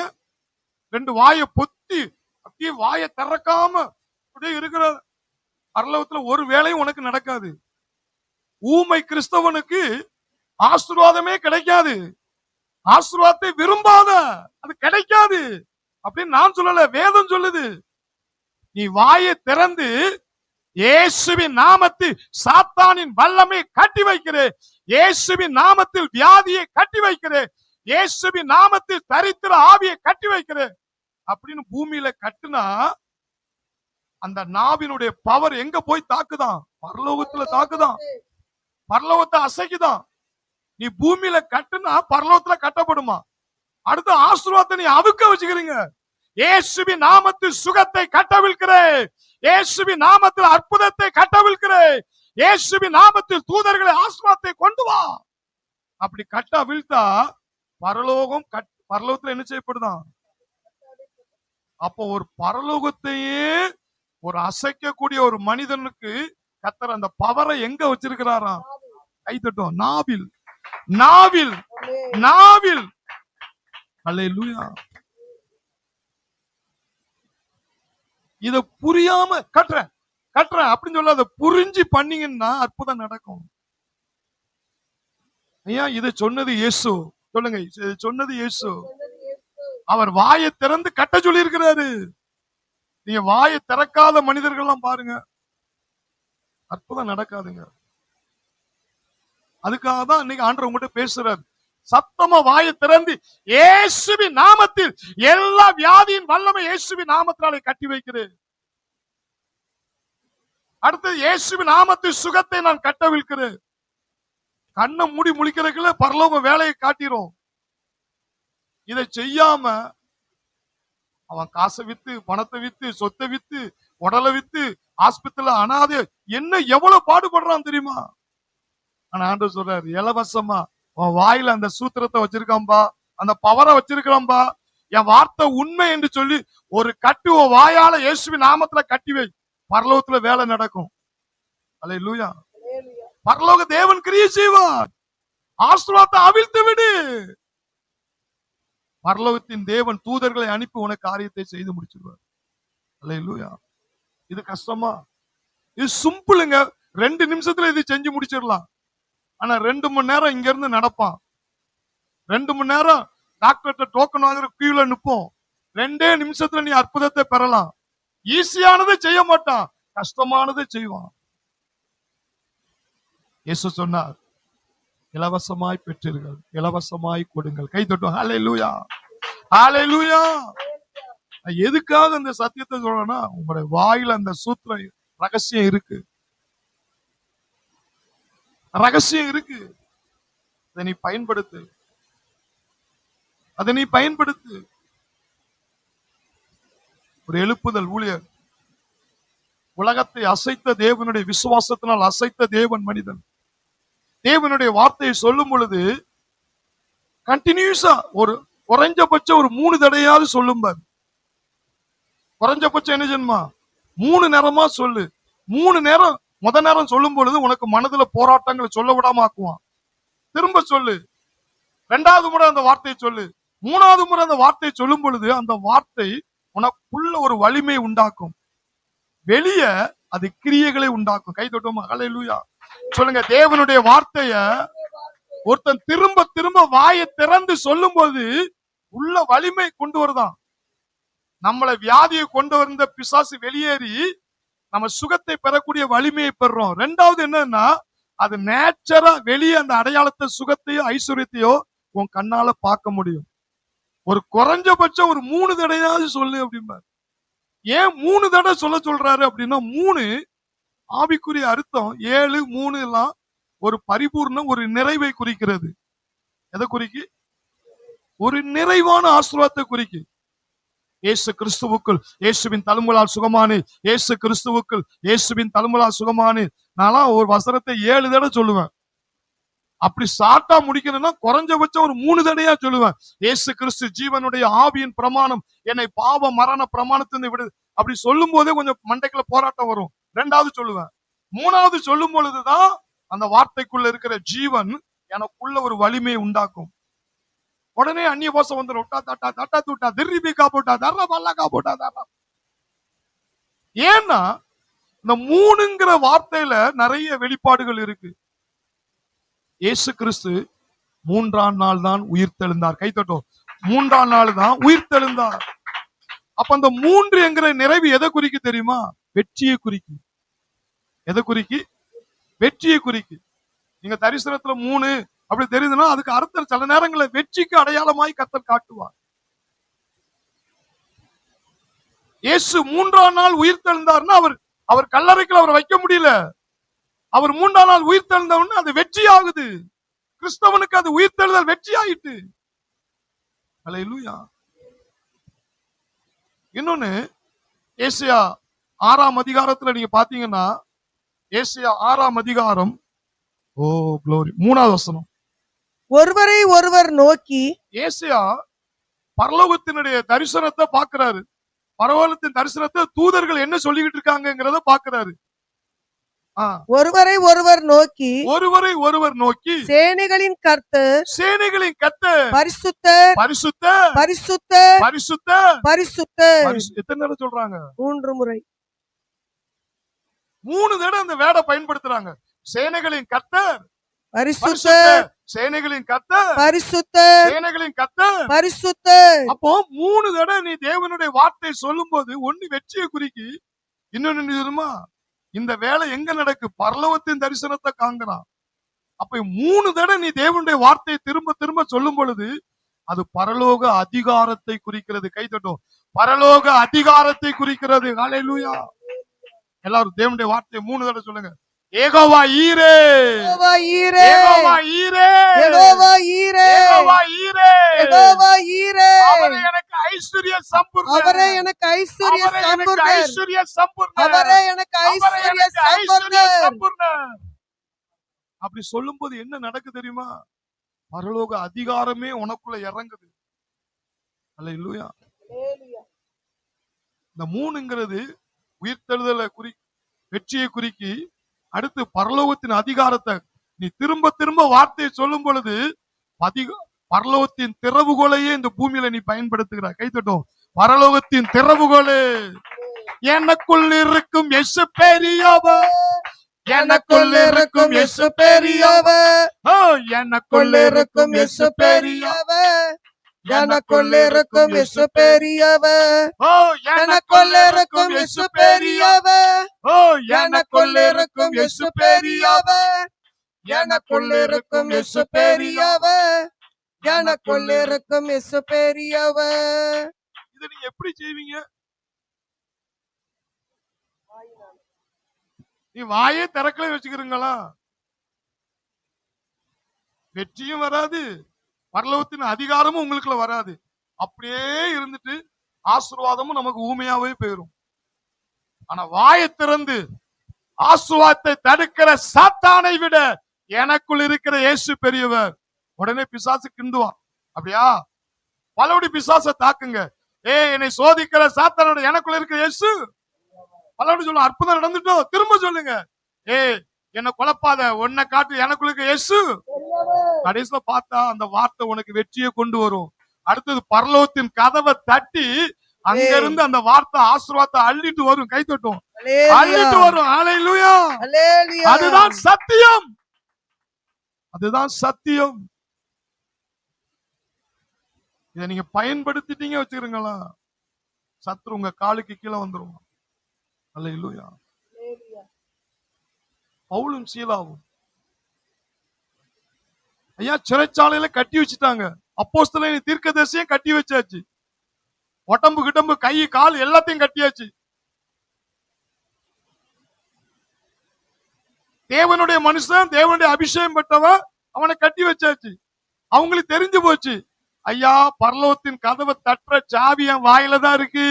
2 வாயை பொத்தி அப்படியே வாயை திறக்காம அப்படியே இருக்கிற பரலோகத்துல ஒரு வேலையும் உனக்கு நடக்காது. ஊமை கிறிஸ்தவனுக்கு ஆசீர்வாதமே கிடைக்காது. ஆசீர்வாதத்தை விரும்பாத, அது கிடைக்காது அப்படின்னு நான் சொல்லல, வேதம் சொல்லுது. நீ வாயை திறந்து இயேசுவின் நாமத்தில் சாத்தானின் வல்லமை கட்டி வைக்கிறேன், இயேசுவின் நாமத்தில் வியாதியை கட்டி வைக்கிறேன், இயேசுவின் நாமத்தில் தரித்திர ஆவியை கட்டி வைக்கிறேன் அப்படின்னு பூமியில கட்டுனா அந்த நாவினுடைய பவர் எங்க போய் தாக்குதான்? பரலோகத்துல தாக்குதான், பரலோகத்தை அசைக்குதான். நீ பூமியில கட்டுனா பரலோகத்துல கட்டப்படுமா? அடுத்த ஆசீர்வாதத்தை நீ அவுக்க வச்சுக்கிறீங்க. இயேசுவின் நாமத்தில் சுகத்தை கட்டவிழ்க்கிறேன், இயேசுவின் நாமத்தில் அற்புதத்தை கட்டவிழ்க்கிறேன், இயேசுவின் நாமத்தில் தூதர்களை ஆசீர்வாதத்தை கொண்டு வா. அப்படி கட்ட வீழ்த்தா பரலோகம் பரலோகத்துல என்ன செய்யப்படுதான்? அப்போ ஒரு பரலோகத்தையே ஒரு அசைக்கக்கூடிய ஒரு மனிதனுக்கு கர்த்தர் அந்த பவரை எங்க வச்சிருக்கிறாராம்? கை தட்டும். நாவில், நாவில், நாவில். அல்லேலூயா. இத புரியாம கட்டுறேன் கட்டுறேன் அப்படின்னு சொல்ல, அதை புரிஞ்சு பண்ணீங்கன்னா அற்புதம் நடக்கும். ஐயா, இதை சொன்னது இயேசு. சொல்லுங்க, இதை சொன்னது இயேசு. அவர் வாயை திறந்து கட்ட சொல்லி இருக்கிறாரு. நீங்க வாயை திறக்காத மனிதர்கள் எல்லாம் பாருங்க, அற்புதம் நடக்காதுங்க. அதுக்காக தான் இன்னைக்கு ஆண்டவர் உங்ககிட்ட பேசுறாரு. சத்தமா வாயை திறந்து இயேசுவின் நாமத்தில் எல்லா வியாதியின் வல்லமை இயேசுவின் நாமத்தினாலே கட்டி வைக்கிறேன். அடுத்தது இயேசுவின் நாமத்தில் சுகத்தை நான் கட்டவிழ்க்கிறேன். கண்ணை மூடி முழிக்கிறதுக்குள்ள பரலோக வேலையை காட்டிரும். இதை செய்யாம அவன் காசை வித்து, பணத்தை வித்து, சொத்தை வித்து, உடலை வித்து, ஆஸ்பத்திரியில அனாதை என்ன எவ்வளவு பாடுபடுறான் தெரியுமா? ஆனா ஆண்டவர் சொல்றாரு, இலவசமா உன் வாயில அந்த சூத்திரத்தை வச்சிருக்கான்பா, அந்த பவரை வச்சிருக்கான்பா, என் வார்த்தை உண்மை என்று சொல்லி ஒரு கட்டு உன் வாயால இயேசுவின் நாமத்துல கட்டி வை, பரலோகத்துல வேலை நடக்கும். அல்லேலூயா. பரலோக தேவன் கிரியை செய்வார். ஆசீர்வாதத்தை அவிழ்த்து விடு. பரலோகத்தின் தேவன் தூதர்களை அனுப்பி உனக்கு காரியத்தை செய்து முடிச்சிருவார். அல்லேலூயா. இது கஷ்டமா? இது சிம்பிளுங்க. 2 நிமிஷத்துல இது செஞ்சு முடிச்சிடலாம். ஆனா 2 மணி நேரம் இங்க இருந்து நடப்பான். 2 மணி நேரம் டாக்டர்கிட்ட டோக்கன் வாங்குற கியூல நிப்போம். 2 நிமிஷத்துல நீ அற்புதத்தை பெறலாம். ஈஸியானதை செய்ய மாட்டான், கஷ்டமானதை செய்வான். இயேசு சொன்னார், இலவசமாய் பெற்றீர்கள், இலவசமாய் கொடுங்கள். கை தட்டும். ஹல்லேலூயா, ஹல்லேலூயா. எதுக்காக இந்த சத்தியத்தை சொல்றேன்னா, உங்களுடைய வாயில அந்த சூத்திர ரகசியம் இருக்கு, ரகசியம் இருக்கு. அதை நீ பயன்படுத்து, அதை நீ பயன்படுத்து. ஒரு எழுப்புதல் ஊழியர், உலகத்தை அசைத்த தேவனுடைய விசுவாசத்தினால் அசைத்த தேவன் மனிதன். தேவனுடைய வார்த்தையை சொல்லும் பொழுது கண்டினியூஸா ஒரு குறைஞ்சபட்சம் ஒரு 3 தடையாவது சொல்லும்பார். குறைஞ்சபட்சம் என்ன செய்யணுமா? 3 நேரமா சொல்லு. 3 நேரம் முத நேரம் சொல்லும் பொழுது உனக்கு மனதுல போராட்டங்களை சொல்ல விடாம ஆக்குவான். திரும்ப சொல்லு. 2வது முறை அந்த வார்த்தையை சொல்லு. 3வது முறை அந்த வார்த்தையை சொல்லும் பொழுது அந்த வார்த்தை உனக்குள்ள ஒரு வலிமை உண்டாக்கும். வெளியே அது கிரியைகளை உண்டாக்கும். கை தொட்டோமா? ஹல்லேலூயா. சொல்லுங்க, தேவனுடைய வார்த்தைய ஒருத்தன் திரும்ப திரும்ப வாயை திறந்து சொல்லும் போது உள்ள வலிமை கொண்டு வருதான். நம்மளை வியாதியை கொண்டு வந்த பிசாசு வெளியேறி நம்ம சுகத்தை பெறக்கூடிய வலிமையை பெறுறோம். 2வது என்னன்னா, அது நேச்சரா வெளியே அந்த அடையாளத்தை, சுகத்தையோ ஐஸ்வர்யத்தையோ உன் கண்ணால பார்க்க முடியும். ஒரு குறைஞ்சபட்சம் ஒரு 3 தடையாவது சொல்லு அப்படிம்பாரு. ஏன் 3 தடவை சொல்ல சொல்றாரு அப்படின்னா, 3 ஆவிக்குரிய அர்த்தம். 7, 3 எல்லாம் ஒரு பரிபூர்ணம், ஒரு நிறைவை குறிக்கிறது. எதை குறிக்கு? ஒரு நிறைவான ஆசீர்வாதத்தை குறிக்கு. இயேசு கிறிஸ்துவுக்குள் இயேசுவின் தழும்புகளால் சுகமானே, இயேசு கிறிஸ்துவுக்குள் இயேசுவின் தழும்புகளால் சுகமானே. நான் ஒரு வசனத்தை 7 தடவை சொல்லுவேன். அப்படி சாட்டா முடிக்கணும்னா குறைஞ்சபட்சம் ஒரு 3 தடையா சொல்லுவேன். இயேசு கிறிஸ்து ஜீவனுடைய ஆவியின் பிரமாணம் என்னை பாவ மரண பிரமாணத்திலிருந்து விடு. அப்படி சொல்லும் போதே கொஞ்சம் மண்டைக்குள்ள போராட்டம் வரும். 2வது சொல்லுவேன். 3வது சொல்லும் பொழுதுதான் அந்த வார்த்தைக்குள்ள இருக்கிற ஜீவன் எனக்குள்ள ஒரு வலிமையை உண்டாக்கும். உடனே அந்நிய பாஷை வந்துடும். ஏன்னா இந்த 3ங்கிற வார்த்தையில நிறைய வெளிப்பாடுகள் இருக்கு. இயேசு கிறிஸ்து 3ஆம் நாள் தான் உயிர் தெழுந்தார். கைத்தட்டும். 3ஆம் நாள் தான் உயிர் தெழுந்தார். அப்ப அந்த 3 என்கிற நிறைவு எதை குறிக்கு தெரியுமா? வெற்றியை குறிக்கு. எதை குறிக்கு? வெற்றியை குறிக்கு. நீங்க தரிசனத்துல 3 அப்படி தெரியுதுன்னா அதுக்கு அர்த்தம் சில நேரங்களில் வெற்றிக்கு அடையாளமாய் கர்த்தர் காட்டுவார். இயேசு 3ஆம் நாள் உயிர் தெழுந்தார்னா அவர் கல்லறைக்குள்ள அவரை வைக்க முடியல. அவர் 3ஆம் நாள் உயிர் தெழுந்தவொடனே அது வெற்றி ஆகுது. கிறிஸ்தவனுக்கு அது உயிர் தெழுதல் வெற்றி ஆயிட்டு. அல்லேலூயா. இன்னொன்னு ஏசாயா 6ஆம் அதிகாரத்துல நீங்க பாத்தீங்கன்னா, ஏசாயா 6ஆம் அதிகாரம், ஓ glory, 3வது வசனம். ஒருவரை ஒருவர் நோக்கி, ஏசாயா பரலோகத்தினுடைய தரிசனத்தை பார்க்கிறாரு. பரலோகத்தின் தரிசனத்தை தூதர்கள் என்ன சொல்லிக்கிட்டு இருக்காங்கங்கறத பார்க்கிறாரு. ஒருவரை ஒருவர் நோக்கி, ஒருவரை ஒருவர் நோக்கி, சேனைகளின் கர்த்தர், சேனைகளின் கர்த்தர், பரிசுத்தர், பரிசுத்தர், பரிசுத்தர், பரிசுத்தர், பரிசுத்தர். எத்தனை தடவை சொல்றாங்க? 3 முறை. 3 தடவை அந்த வேர்டை பயன்படுத்துறாங்க. சேனைகளின் கர்த்தர், பரிசுத்தர், சேனைகளின் கர்த்தர், பரிசுத்தர், சேனைகளின் கர்த்தர், பரிசுத்தர். அப்போ 3 தடவை நீ தேவனுடைய வார்த்தை சொல்லும்போது ஒண்ணு வெற்றியை குறிக்கி, இன்னொன்னு தெரியுமா, இந்த வேலை எங்க நடக்கு? பரலோகத்தின் தரிசனத்தை காண்கிறான். அப்ப 3 தடவை நீ தேவனுடைய வார்த்தையை திரும்ப திரும்ப சொல்லும் பொழுது அது பரலோக அதிகாரத்தை குறிக்கிறது. கை தட்டும். பரலோக அதிகாரத்தை குறிக்கிறது. ஹல்லேலூயா. எல்லாரும் தேவனுடைய வார்த்தையை 3 தடவை சொல்லுங்க. யெகோவா ஈரே, யெகோவா ஈரே, யெகோவா ஈரே, யெகோவா ஈரே, யெகோவா ஈரே, யெகோவா ஈரே. அவரே எனக்கு ஐஸ்வர்ய சம்பூர்ணர், அவரே எனக்கு ஐஸ்வர்ய அவரே எனக்கு சம்பூர்ணர், ஐஸ்வர்ய சம்பூர்ணர், அவரே எனக்கு அவரே ஐஸ்வர்ய எனக்கு ஐஸ்வர்ய சம்பூர்ணர். சம்பூர்ணர். அப்படி சொல்லும்போது என்ன நடக்கு தெரியுமா? பரலோக அதிகாரமே உனக்குள்ள இறங்குது. அல்லேலூயா. இந்த 3ங்கிறது உயிர்த்தெழுதலை வெற்றியை குறிக்கி, அடுத்து பரலோகத்தின் அதிகாரத்தை நீ திரும்ப திரும்ப வார்த்தையை சொல்லும் பொழுது பரலோகத்தின் திறவுகோலையே இந்த பூமியில நீ பயன்படுத்துகிறாய். கைத்தட்டும். பரலோகத்தின் திறவுகோலே எனக்குள் இருக்கும் இயேசு பெரியவர், எனக்குள் இருக்கும் இயேசு பெரியவர், எனக்குள் இருக்கும் இயேசு பெரியவர், எனக்குள்ள இருக்கும் இயேசு பெரியவர், எனக்குள்ள இருக்கும் இயேசு பெரியவர், எனக்குள்ள இருக்கும் இயேசு பெரியவர், எனக்குள்ள இருக்கும் இயேசு பெரியவர், எனக்குள்ள இருக்கும் இயேசு பெரியவர். இதை நீங்க எப்படி செய்வீங்க? நீ வாயே திறக்கல வச்சுக்கிறீங்களா? வெற்றியும் வராது, பரலோகத்தின் அதிகாரமும் உங்களுக்குள்ள வராது. அப்படியே இருந்துட்டு ஆசீர்வாதமும் நமக்கு ஊமையாவே போயிரும். ஆனா வாயை திறந்து ஆசீர்வாதத்தை தடுக்கிற சாத்தானை விட எனக்குள் இருக்கிற இயேசு பெரியவர். உடனே பிசாசு கிண்டுவான். அப்படியா? பலபடி பிசாசை தாக்குங்க. என்னை சோதிக்கிற சாத்தானோட எனக்குள்ள இருக்கிற இயேசு. பலபடி சொல்லுங்க. அற்புதம் நடந்துட்டோம், திரும்ப சொல்லுங்க. என்ன குழப்பாத, உன்னை காட்டு, எனக்குள்ள இருக்க இயேசு. கடைசியில பார்த்தா அந்த வார்த்தை உனக்கு வெற்றியை கொண்டு வரும். அடுத்தது பரலோகத்தின் கதவை தட்டி அங்க இருந்து அந்த வார்த்தை ஆசீர்வாதத்தை அள்ளிட்டு வரும். கை தட்டும். அள்ளிட்டு வரும். ஹல்லேலூயா. அதுதான் சத்தியம், அதுதான் சத்தியம். இதை நீங்க பயன்படுத்திட்டீங்க வச்சுக்கிறீங்களா, சத்துரு உங்க காலுக்கு கீழே வந்துரும். ஹல்லேலூயா. பவுலும் சீலாவும் ஐயா சிறைச்சாலையில கட்டி வச்சுட்டாங்க. அப்போஸ்தலன் தீர்க்கதரிசியும் கட்டி வச்சாச்சு. உடம்பு கிடம்பு கை கால் எல்லாத்தையும் கட்டியாச்சு. தேவனுடைய மனுஷன், தேவனுடைய அபிஷேகம் பெற்றவன், அவனை கட்டி வச்சாச்சு. அவங்களுக்கு தெரிஞ்சு போச்சு, ஐயா பரலோகத்தின் கதவை தட்டுற சாவி என் வாயில தான் இருக்கு.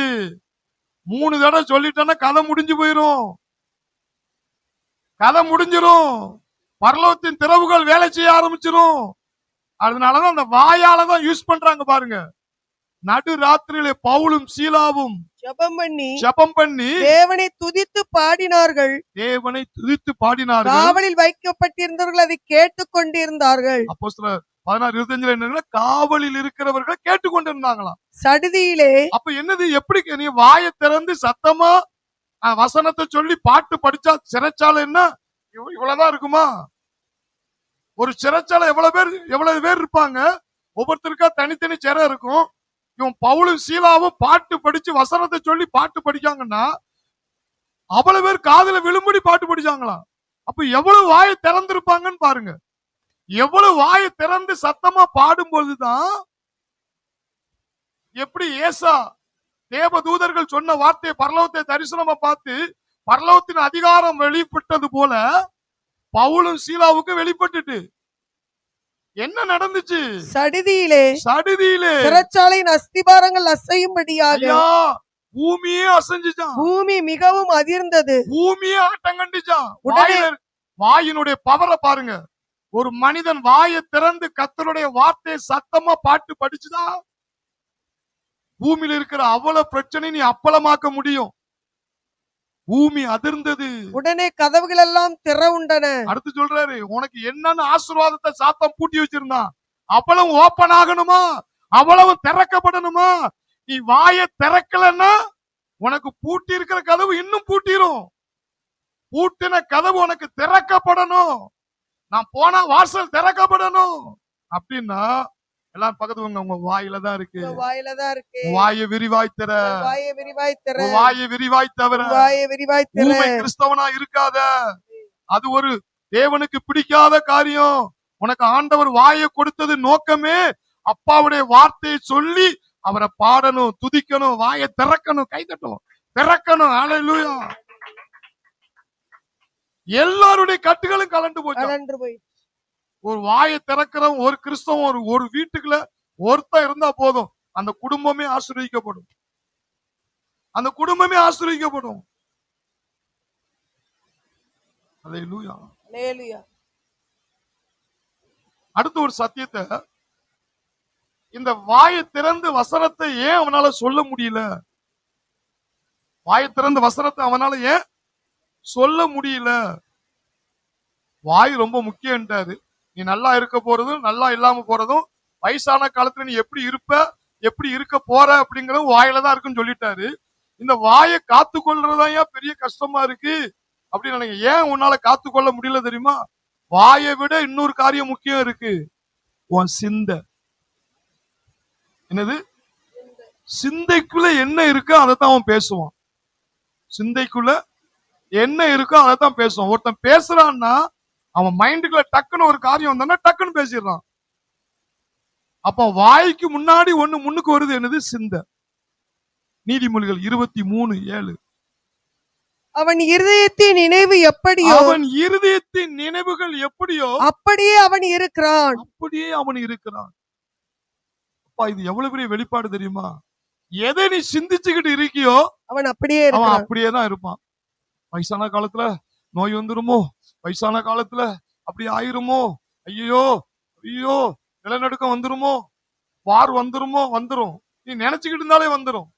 3 தடவை சொல்லிட்டேன்னா கதை முடிஞ்சு போயிரும், கதை முடிஞ்சிரும். பரலோகத்தின் திறவுகள் வேலை செய்ய ஆரம்பிச்சிரும். அதனாலதான் அந்த வாயாலதான் யூஸ் பண்றாங்க பாருங்க. நடு ராத்திரியிலே பவுலும் சீலாவும் ஜெபம் பண்ணி தேவனை துதித்து பாடினார்கள். தேவனை துதித்து பாடினார்கள். காவலில் வைக்கப்பட்டிருந்தவர்கள் அதை கேட்டுக் கொண்டிருந்தார்கள். அப்போஸ்தலர் 16:25 என்ன, காவலில் இருக்கிறவர்கள் கேட்டுக்கொண்டிருந்தாங்களாம். சடுதியிலே. அப்ப என்னது, எப்படி நீ வாயை திறந்து சத்தமா வசனத்தை சொல்லி பாட்டு படிச்சா சிறைச்சாலை என்ன இவ்வளவுதான் இருக்குமா? ஒரு சிறைச்சாலை எவ்வளவு பேர் இருப்பாங்க? ஒவ்வொருத்தருக்கா தனித்தனி சிறை இருக்கும். இவன் பவுலும் சீலாவும் பாட்டு படிச்சு வசனத்தை சொல்லி பாட்டு படிக்காங்கன்னா அவ்வளவு பேர் காதுல விழும்படி பாட்டு படிச்சாங்களாம். அப்ப எவ்வளவு வாயை திறந்திருப்பாங்கன்னு பாருங்க. எவ்வளவு வாயை திறந்து சத்தமா பாடும் பொழுதுதான், எப்படி ஏசா தேவதூதர்கள் சொன்ன வார்த்தையை பரலோகத்தை தரிசனமா பார்த்து பரலோகத்தின் அதிகாரம் வெளிப்பட்டது போல பவுலும் சீலாவுக்கு வெளிப்பட்டுட்டு என்ன நடந்துச்சு? சடிதியிலே சடுதியிலே சிறைச்சாலையின் அஸ்திபாரங்கள் அசையும்படியாக ஐயா பூமியே அசைஞ்சுச்சான். பூமி மிகவும் அதிர்ந்தது. பூமியே ஆட்டம் கண்டுச்சான். உடனே வாயினுடைய பவரை பாருங்க. ஒரு மனிதன் வாயை திறந்து கர்த்தருடைய வார்த்தையை சத்தமா பாட்டு படிச்சுதா பூமியில இருக்கிற அவ்வளவு பிரச்சனை நீ அப்பளமாக்க முடியும். பூமி அதிர்ந்தது. உடனே கதவுகள் எல்லாம் திறவுண்டன. அடுத்து சொல்றாரு, உனக்கு என்னன்னு ஆசீர்வாதத்தை சாத்தம் பூட்டி வச்சிருந்தான் அவ்வளவு ஓப்பன் ஆகணுமா, அவ்வளவு திறக்கப்படணுமா? நீ வாயை திறக்கலன்னா உனக்கு பூட்டி இருக்கிற கதவு இன்னும் பூட்டிரும். பூட்டின கதவு உனக்கு திறக்கப்படணும். நான் போனா வாசல் திறக்கப்படணும் அப்படின்னா எல்லாரும் பக்கத்து உங்க வாயில தான் இருக்கு. வாயிலதான் இருக்கு. வாயை விரிவாய் திற. வாயை விரிவாய் திற. வாயை விரிவாய் தவிர வாயை விரிவாய் திற. ஊமை கிறிஸ்தவனா இருக்காத. அது ஒரு தேவனுக்கு பிடிக்காத காரியம். உனக்கு ஆண்டவர் வாயை கொடுத்தது நோக்கமே அப்பாவுடைய வார்த்தையை சொல்லி அவரை பாடணும், துதிக்கணும், வாயை திறக்கணும், கைதட்டணும், திறக்கணும். ஹல்லேலூயா. எல்லாருடைய கட்டுகளும் கலண்டு போச்சு. ஒரு வாயை திறக்கிறவன் ஒரு கிறிஸ்தவன் ஒரு வீட்டுக்குள்ள ஒருத்தன் இருந்தா போதும், அந்த குடும்பமே ஆசீர்வதிக்கப்படும். அந்த குடும்பமே ஆசீர்வதிக்கப்படும். ஹல்லேலூயா. ஹல்லேலூயா. அடுத்த ஒரு சத்தியத்தை, இந்த வாயை திறந்து வசனத்தை ஏன் அவனால சொல்ல முடியல? வாயை திறந்து வசனத்தை அவனால ஏன் சொல்ல முடியல? வாய் ரொம்ப முக்கியம்ட்டாரு. நீ நல்லா இருக்க போறதும் நல்லா இல்லாம போறதும் வயசான காலத்துல நீ எப்படி இருப்ப எப்படி இருக்க போற அப்படிங்கறதும் வாயில தான் இருக்குன்னு சொல்லிட்டாரு. இந்த வாயை காத்து கொள்றதுதான் ஏன் பெரிய கஷ்டமா இருக்கு அப்படின்னு நினைக்க. ஏன் உன்னால காத்து கொள்ள முடியல தெரியுமா? வாயை விட இன்னொரு காரியம் முக்கியம் இருக்கு. உன் சிந்தை. என்னது? சிந்தைக்குள்ள என்ன இருக்கோ அதைத்தான் அவன் பேசுவான். சிந்தைக்குள்ள என்ன இருக்கோ அதைத்தான் பேசுவான். ஒருத்தன் பேசுறான்னா அவன் மைண்டுக்குள்ள டக்குன்னு ஒரு காரியம் வந்தா டக்குன்னு பேசிடுறான். அப்ப வாய்க்கு முன்னாடி ஒண்ணு முன்னுக்கு வருது. என்னது? சிந்தை. நீதிமொழிகள் 23:7. அவன் இருதயத்தின் நினைவு எப்படியோ அவன் இருதயத்தின் நினைவுகள் எப்படியோ அப்படியே அவன் இருக்கிறான். அப்படியே அவன் இருக்கிறான். அப்பா, இது எவ்வளவு பெரிய வெளிப்பாடு தெரியுமா? எதை நீ சிந்திச்சுக்கிட்டு இருக்கியோ அவன் அப்படியே அவன் இருக்கிறான். அப்படியே தான் இருப்பான். வயசான காலத்துல நோய் வந்துருமோ, வயசான காலத்துல அப்படி ஆயிருமோ, ஐயோ ஐயோ நிலநடுக்கம் வந்துருமோ, வார் வந்துருமோ, வந்துரும். நீ நினைச்சுக்கிட்டு இருந்தாலே வந்துரும்.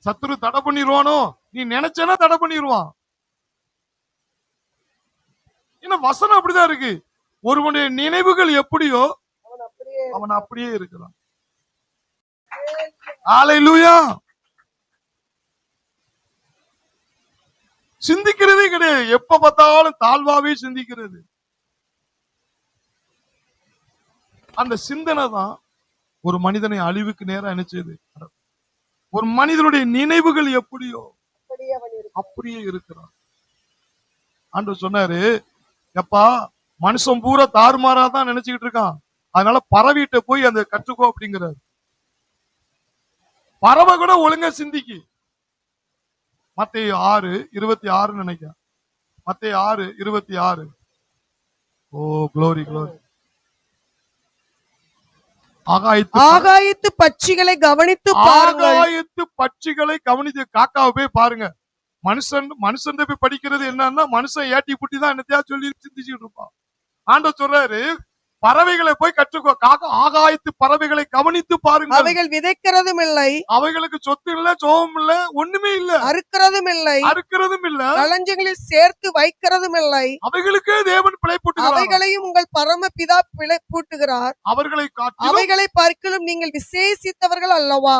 சத்துரு தடை பண்ணிடுவானோ, நீ நினைச்சனா தடை பண்ணிடுவான். ஏன்னா வசனம் அப்படிதான் இருக்கு. ஒருவனுடைய நினைவுகள் எப்படியோ அவன் அப்படியே இருக்கிறான். ஹல்லேலூயா. சிந்திக்கிறதே கிடையாது. எப்ப பார்த்தாலும் தாழ்வாவே சிந்திக்கிறது. அந்த சிந்தனை தான் ஒரு மனிதனை அழிவுக்கு நேரா நினைச்சது. ஒரு மனிதனுடைய நினைவுகள் எப்படியோ அப்படியே இருக்கிறான். ஆண்டவர் சொன்னாரு, எப்பா மனுஷன் பூரா தாறுமாறா தான் நினைச்சுக்கிட்டு இருக்கான், அதனால பறவைகிட்ட போய் அந்த கற்றுக்கோ அப்படிங்கிறாரு. பறவை கூட ஒழுங்கா சிந்திக்கு. மத்தேயு 6:26 நினைக்கிறேன். மத்தேயு 6:26. ஓ க்ளோரி க்ளோரி. ஆகாயத்து பட்சிகளை கவனித்து பாருங்கள். ஆகாயத்து பட்சிகளை கவனித்து, காக்காவை போய் பாருங்க. மனுஷன் போய் படிக்கிறது என்னன்னா, மனுஷன் ஏட்டி புட்டி தான் என்னத்தையா சொல்லி சிந்திச்சுட்டு இருப்பான். ஆண்டவர் சொல்றாரு, பறவைகளை போய் கற்றுக்கோ. ஆகாயத்து பறவைகளை கவனித்து பாருங்க. அவைகள் விதைக்கிறதும் இல்லை, அவைகளுக்கு சொத்து இல்ல, சோகம் இல்ல, ஒண்ணுமே இல்ல, அறுக்கிறதும் இல்லை, அறுக்கிறதும் இல்ல, களஞ்சியங்களில் சேர்த்து வைக்கிறதும் இல்லை. அவைகளுக்கே தேவன் பிழை போட்டுகிறார். அவைகளையும் உங்கள் பரமபிதா பிழை பூட்டுகிறார். அவர்களை காட்டிலும் அவைகளை பார்க்கிலும் நீங்கள் விசேஷித்தவர்கள் அல்லவா?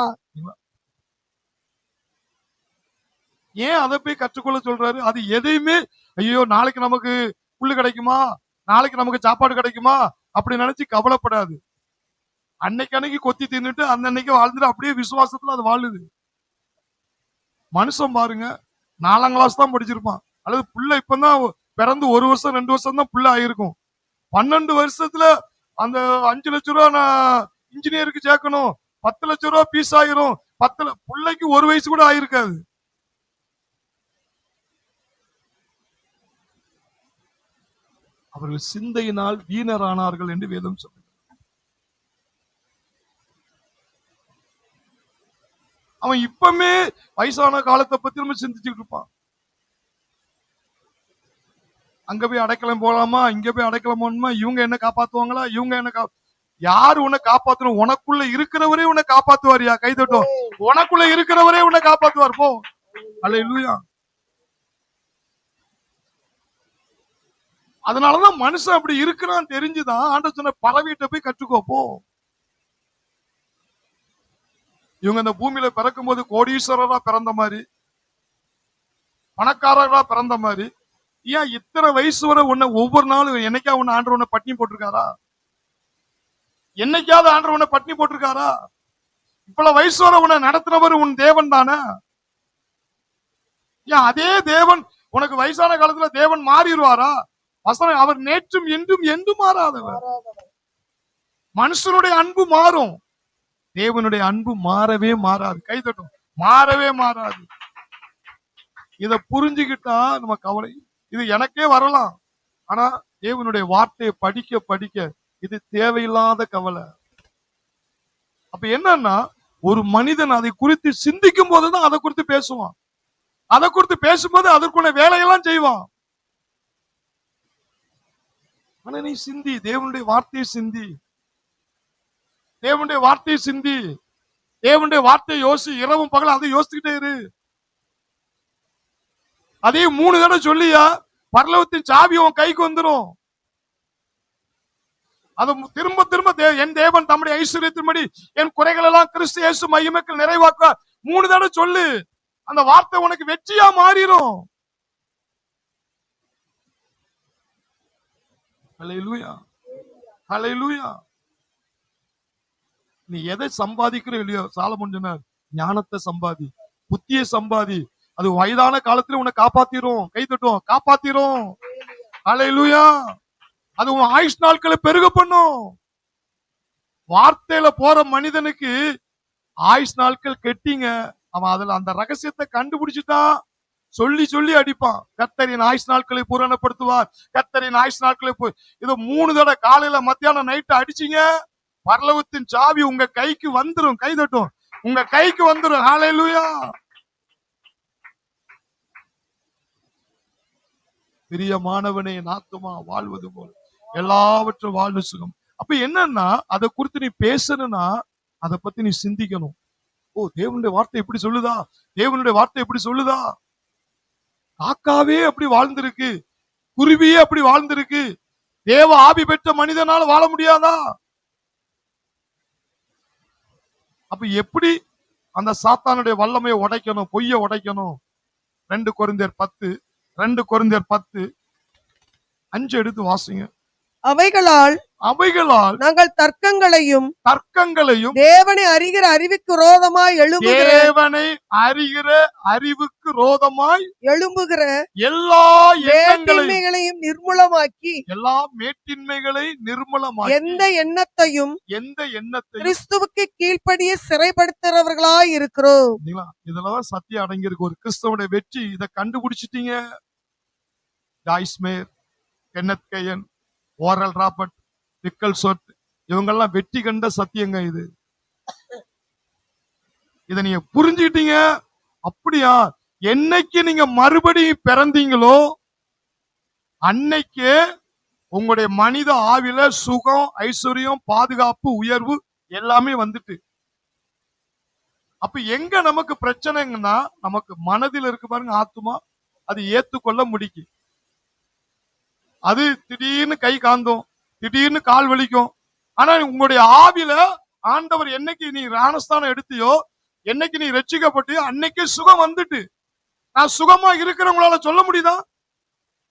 ஏன் அதை போய் கற்றுக்கொள்ள சொல்றாரு? அது எதையுமே ஐயோ நாளைக்கு நமக்கு புல்லு கிடைக்குமா, நாளைக்கு நமக்கு சாப்பாடு கிடைக்குமா அப்படி நினைச்சு கவலைப்படாது. அன்னைக்கு கொத்தி தின்னுட்டு அன்னைக்கு வாழ்ந்துட்டு அப்படியே விசுவாசத்துல அது வாழுது. மனுஷன் பாருங்க, 4ஆம் கிளாஸ் தான் படிச்சிருப்பான், அல்லது புள்ள இப்பதான் பிறந்து 1 வருஷம் 2 வருஷம் தான் புள்ள ஆயிருக்கும். 12 வருஷத்துல அந்த 5 லட்சம் ரூபா நான் இன்ஜினியருக்கு சேர்க்கணும், 10 லட்சம் ரூபா பீஸ் ஆயிரும், 10 பிள்ளைக்கு 1 வயசு கூட ஆயிருக்காது. அவர்கள் சிந்தையினால் வீணரானார்கள் என்று வேதம் சொல்லுது. அவன் இப்பமே வயசான காலத்தை பத்தி நம்ம சிந்திச்சுட்டு இருப்பான். அங்க போய் அடைக்கலம் போலாமா, இங்க போய் அடைக்கலம் போகணுமா, இவங்க என்ன காப்பாத்துவாங்களா, இவங்க என்ன யாரு உன்னை காப்பாத்தணும்? உனக்குள்ள இருக்கிறவரே உன்னை காப்பாத்துவாரியா? கைதட்டும். உனக்குள்ள இருக்கிறவரே உன்னை காப்பாத்துவார். போ. அல்லேலூயா. அதனாலதான் மனுஷன் அப்படி இருக்கிறான் தெரிஞ்சுதான் ஆண்டவர் சொன்ன பறவைகிட்ட போய் கற்றுக்கோ போ. இவங்க இந்த பூமியில பிறக்கும் போது கோடீஸ்வரரா பிறந்த மாதிரி, பணக்காரரா பிறந்த மாதிரி, ஏன் இத்தனை வயசு வரை உன்னை ஒவ்வொரு நாளும் என்னைக்கா உன்னை ஆண்டவர் உன்னை பட்டினி போட்டிருக்காரா? என்னைக்காவது ஆண்டவர் உன்னை பட்டினி போட்டிருக்காரா? இவ்வளவு வயசு வரை உன்னை நடத்தினவர் உன் தேவன் தானே. ஏன் அதே தேவன் உனக்கு வயசான காலத்துல தேவன் மாறிடுவாரா? வசனம், அவர் நேற்றும் என்றும் என்றும் மாறாதவர். மனுஷனுடைய அன்பு மாறும், தேவனுடைய அன்பு மாறவே மாறாது. கைதட்டும். மாறவே மாறாது. இத புரிஞ்சுக்கிட்டா நம்ம கவலை, இது எனக்கே வரலாம். ஆனா தேவனுடைய வார்த்தையை படிக்க படிக்க இது தேவையில்லாத கவலை. அப்ப என்னன்னா, ஒரு மனிதன் அதை குறித்து சிந்திக்கும் போதுதான் அதை குறித்து பேசுவான். அதை குறித்து பேசும்போது அதற்குள்ள வேலையெல்லாம் செய்வான். ஆனா நீ சிந்தி, தேவனுடைய வார்த்தையை சிந்தி, தேவனுடைய வார்த்தையை சிந்தி, தேவனுடைய வார்த்தையை யோசி. இரவும் பகல அதை யோசிச்சுக்கிட்டே இரு. அதையும் 3 தடவை சொல்லியா பரலோகத்தின் சாவி உன் கைக்கு வந்துடும். அது திரும்ப திரும்ப என் தேவன் தம்முடைய ஐஸ்வர்யத்தின்படி என் குறைகள் எல்லாம் கிறிஸ்து இயேசு மகிமைக்கு நிறைவாக்க 3 தடவை சொல்லு. அந்த வார்த்தை உனக்கு வெற்றியா மாறிடும். ஹல்லேலூயா, ஹல்லேலூயா. நீ எதை சம்பாதிக்கிற இல்லையோ, சாலமோன் சொன்னார், ஞானத்தை சம்பாதி, புத்தியை சம்பாதி. அது வயதான காலத்துல உன்னை காப்பாத்திரும். கைதட்டும். காப்பாத்திரும். ஹல்லேலூயா. அது உன் ஆயுஷ் நாட்களை பெருக பண்ணும். வார்த்தையில போற மனிதனுக்கு ஆயுஷ் நாட்கள் கெட்டிங்க. அவன் அதுல அந்த ரகசியத்தை கண்டுபிடிச்சுட்டான், சொல்லி சொல்லி அடிப்பான். கர்த்தரின் ஆயுஷ் நாட்களை பூரணப்படுத்துவார், கர்த்தரின் ஆயுஷ் நாட்களை இது 3 தடவை காலையில மத்தியானம் நைட்டு அடிச்சீங்க, பரலோகத்தின் சாவி உங்க கைக்கு வந்துரும். கைதட்டும். உங்க கைக்கு வந்துரும். ஹல்லேலூயா. பிரியமானவனே, நாத்துமா வாழ்வது போல எல்லாவற்றும் வாழ்வு சுகம். அப்ப என்னன்னா, அதை குறித்து நீ பேசணும்னா அதை பத்தி நீ சிந்திக்கணும். ஓ, தேவனுடைய வார்த்தை எப்படி சொல்லுதா, தேவனுடைய வார்த்தை எப்படி சொல்லுதா. காக்காவே அப்படி வாழ்ந்திருக்கு, குருவியே அப்படி வாழ்ந்திருக்கு, தேவ ஆவி பெற்ற மனிதனால வாழ முடியாதா? அப்ப எப்படி அந்த சாத்தானுடைய வல்லமையை உடைக்கணும், பொய்யை உடைக்கணும்? 2 கொரிந்தியர் 10:5 எடுத்து வாசிங்க. அவைகளால் நாங்கள் தர்க்கங்களையும் தேவனை அறிகிற அறிவுக்கு ரோதமாய் எழும்புகிற எல்லா மேட்டின்மைகளையும் நிர்மூலமாக்கி எந்த எண்ணத்தையும் கிறிஸ்துவுக்கு கீழ்ப்படிய சிறைப்படுத்துறவர்களாய் இருக்கிறோம். இதுலதான் சத்தியம் அடங்கியிருக்கு. ஒரு கிறிஸ்தவனுடைய வெற்றி இதை கண்டுபிடிச்சிட்டீங்க. Joyce Meyer, Kenneth Hagin, Oral Robert, விக்கல் சொட், இவங்கெல்லாம் வெற்றி கண்ட சத்தியங்க இது. இத நீங்க புரிஞ்சுக்கிட்டீங்க. அப்படியா? என்னைக்கு நீங்க மறுபடியும் பிறந்தீங்களோ அன்னைக்கு உங்களுடைய மனித ஆவில சுகம், ஐஸ்வர்யம், பாதுகாப்பு, உயர்வு எல்லாமே வந்துட்டு. அப்ப எங்க நமக்கு பிரச்சனைங்கன்னா, நமக்கு மனதில் இருக்கு பாருங்க, ஆத்துமா, அது ஏத்துக்கொள்ள முடிக்கு. அது திடீர்னு கை காந்தும், திடீர்னு கால் வலிக்கும். ஆனா உங்களுடைய ஆவில ஆண்டவர் என்னைக்கு நீ ஞானஸ்தானம் எடுத்தியோ, என்னைக்கு நீ ரட்சிக்கப்பட்டியோ, அன்னைக்கு சுகம் வந்துட்டு. நான் சுகமா இருக்கிறவங்களால சொல்ல முடியுதா?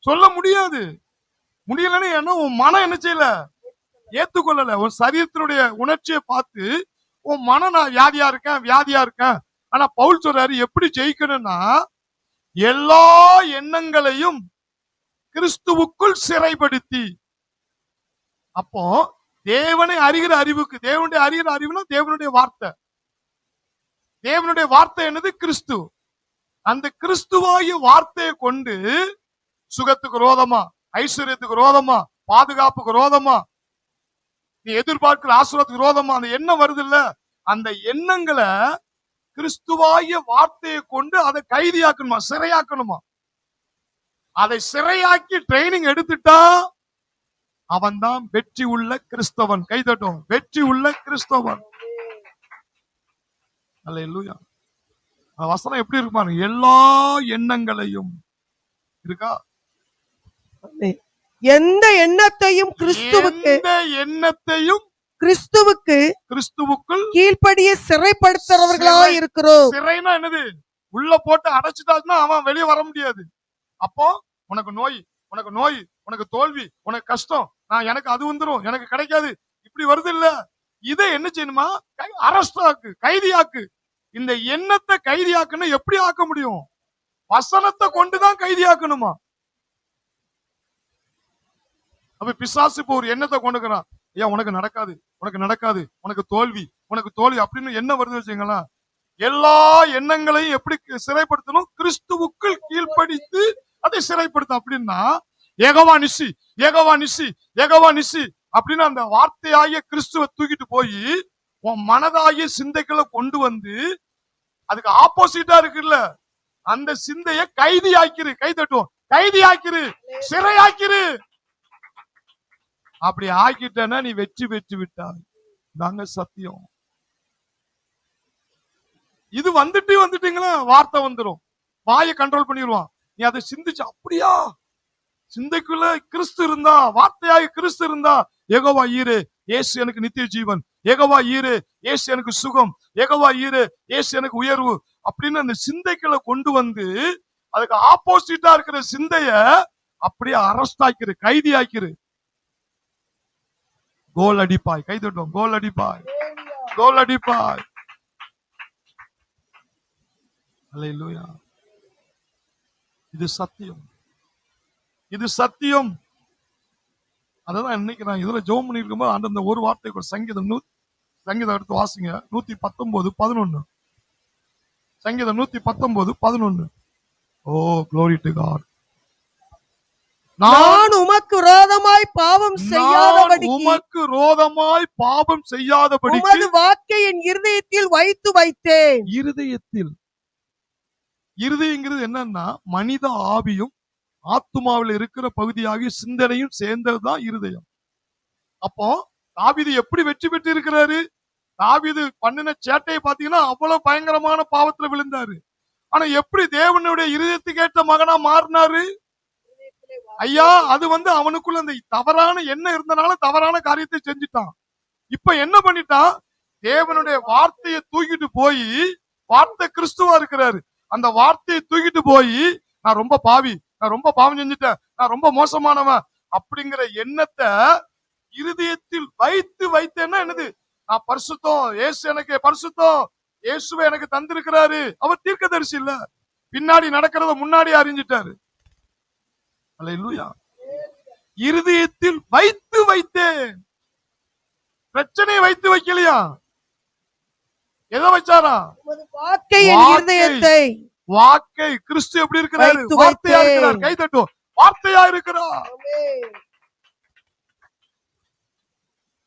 சொல்ல முடியாது. முடியலன்னு என்ன, உன் மனம் என்ன செய்யல, ஏத்துக்கொள்ளல. உன் சரீரத்தினுடைய உணர்ச்சியை பார்த்து உன் மனம் நான் வியாதியா இருக்கேன். ஆனா பவுல் சொல்றாரு, எப்படி ஜெயிக்கணும்னா, எல்லா எண்ணங்களையும் கிறிஸ்துவுக்குள் சிறைப்படுத்தி. அப்போ தேவனை அறிகிற அறிவுக்கு, தேவனுடைய அறிகிற அறிவுனா தேவனுடைய வார்த்தை. தேவனுடைய வார்த்தை என்னது? கிறிஸ்து. அந்த கிறிஸ்துவாகிய வார்த்தையை கொண்டு சுகத்துக்கு ரோதமா, ஐஸ்வர்யத்துக்கு ரோதமா, பாதுகாப்புக்கு ரோதமா, நீ எதிர்பார்க்கிற ஆசீர்வாதத்துக்கு ரோதமா அந்த எண்ணம் வருது இல்ல, அந்த எண்ணங்களை கிறிஸ்துவாகிய வார்த்தையை கொண்டு அதை கைதியாக்கணுமா, சிறையாக்கணுமா. அதை சிறையாக்கி ட்ரைனிங் எடுத்துட்டா அவன் தான் வெற்றி உள்ள கிறிஸ்தவன். கைதட்டும், வெற்றி உள்ள கிறிஸ்தவன். அல்லேலூயா. வசனம் எப்படி இருக்கு பாருங்க, எல்லா எண்ணங்களையும் இருக்கா, எந்த எண்ணத்தையும் கிறிஸ்துவுக்கு, எந்த எண்ணத்தையும் கிறிஸ்துவுக்குள் கீழ்ப்படிய சிறைப்படுத்துறவர்களா சிறை. இருக்கிறோம். சிறைனா என்னது? உள்ள போட்டு அடைச்சிட்டாச்சுன்னா அவன் வெளியே வர முடியாது. அப்போ உனக்கு நோய், உனக்கு நோய், உனக்கு தோல்வி, உனக்கு கஷ்டம், நான் எனக்கு அது வந்துரும், எனக்கு கிடைக்காது, இப்படி வருது இல்ல. இதை என்ன செய்யணுமா? அரெஸ்ட் ஆக்கு, கைதியாக்கு. இந்த எண்ணத்தை கைதியாக்குன்னு எப்படி ஆக்க முடியும்? வசனத்தை கொண்டுதான் கைதியாக்கணுமா. அப்ப பிசாசு இப்ப ஒரு எண்ணத்தை கொண்டுக்கிறான், ஐயா உனக்கு நடக்காது, உனக்கு நடக்காது, உனக்கு தோல்வி, உனக்கு தோல்வி அப்படின்னு என்ன வருது வச்சுங்களா. எல்லா எண்ணங்களையும் எப்படி சிறைப்படுத்தணும்? கிறிஸ்துவுக்குள் கீழ்ப்படித்து அதை சிறைப்படுத்தும். அப்படின்னா யெகோவா நிசி, யெகோவா நிசி, யெகோவா நிசி அப்படின்னு அந்த வார்த்தையாகிய கிறிஸ்துவை தூக்கிட்டு போய் உன் மனதாகிய சிந்தைகளை கொண்டு வந்து அதுக்கு ஆப்போசிட்டா இருக்குல்ல அந்த சிந்தைய கைதி ஆக்கிரு. கை தட்டுவோம், கைதி ஆக்கிரு, சிறையாக்கிரு. அப்படி ஆக்கிட்டேன்னா நீ வெற்றி பெற்று விட்டாய். தாங்க சத்தியம். இது வந்துட்டீங்களா வார்த்தை வந்துடும், வாயை கண்ட்ரோல் பண்ணிடுவான். நீ அதை சிந்திச்சு அப்படியா, சிந்தைக்குள்ள கிறிஸ்து இருந்தா, வார்த்தையாக கிறிஸ்து இருந்தா, யெகோவா ஈரே, இயேசு எனக்கு நித்திய ஜீவன், யெகோவா ஈரே, இயேசு எனக்கு சுகம், யெகோவா ஈரே, இயேசு எனக்கு உயர்வு அப்படின்னு அந்த சிந்தைகளை கொண்டு வந்து அதுக்கு ஆப்போசிட்டா இருக்கிற சிந்தைய அப்படியே அரெஸ்ட் ஆக்கிரு, கைதி ஆக்கிரு. கோல் அடிப்பாய். கை தட்டுவோம், கோல் அடிப்பாய், கோல் அடிப்பாய். அல்லேலூயா. இது சத்தியம், இது சத்தியம். அதான் இன்னைக்கு நான் இதுல ஜெபம் பண்ணி இருக்கும்போது அந்த ஒரு வார்த்தை கூட சங்கீதம் எடுத்து வாசிங்க. 119:11. சங்கீதம் 119:11. ஓ glory to God. நான் உமக்கு விரோதமாய் பாவம் செய்யாதபடிக்கு, உமக்கு விரோதமாய் பாவம் செய்யாதபடிக்கு உமது வாக்கை என் இருதயத்தில் வைத்து வைத்தேன். இருதயத்தில், இருதயங்கிறது என்னன்னா மனித ஆவியும் ஆத்துமாவில் இருக்கிற பகுதியாகி சிந்தனையும் சேர்ந்ததுதான் இருதயம். அப்போ தாவீது எப்படி வெற்றி பெற்று இருக்கிறாரு? தாவீது பண்ணின சேட்டையை பாத்தீங்கன்னா அவ்வளவு பயங்கரமான பாவத்துல விழுந்தாரு. ஆனா எப்படி தேவனுடைய இருதயத்துக்கு ஏற்ற மகனா மாறினாரு? ஐயா அது அவனுக்குள்ள அந்த தவறான எண்ணம் இருந்தனால தவறான காரியத்தை செஞ்சுட்டான். இப்ப என்ன பண்ணிட்டான்? தேவனுடைய வார்த்தையை தூக்கிட்டு போய், வார்த்தை கிறிஸ்துவா இருக்கிறாரு, அந்த வார்த்தையை தூக்கிட்டு போய் நான் ரொம்ப பாவி, நான் ரொம்ப பாவம் செஞ்சுட்டேன், நான் ரொம்ப மோசமானவன் அப்படிங்கிற எண்ணத்தை இருதயத்தில் வைத்தேன்னா என்னது? நான் பரிசுத்தம், இயேசு எனக்கு பரிசுத்தம், இயேசுவை எனக்கு தந்திருக்கிறாரு. அவர் தீர்க்கதரிசி இல்ல, பின்னாடி நடக்கிறத முன்னாடி அறிஞ்சிட்டாரு. அல்லேலூயா. இருதயத்தில் வைத்தேன். பிரச்சனையை வைத்து வைக்கலையா? எதை வச்சாரா? வாக்கை என் இருதயத்தை, வாக்கை கிறிஸ்து எப்படி இருக்கிறாரு? வார்த்தையா இருக்கிறார். கை தட்டுவோம், வார்த்தையா இருக்கிறார்.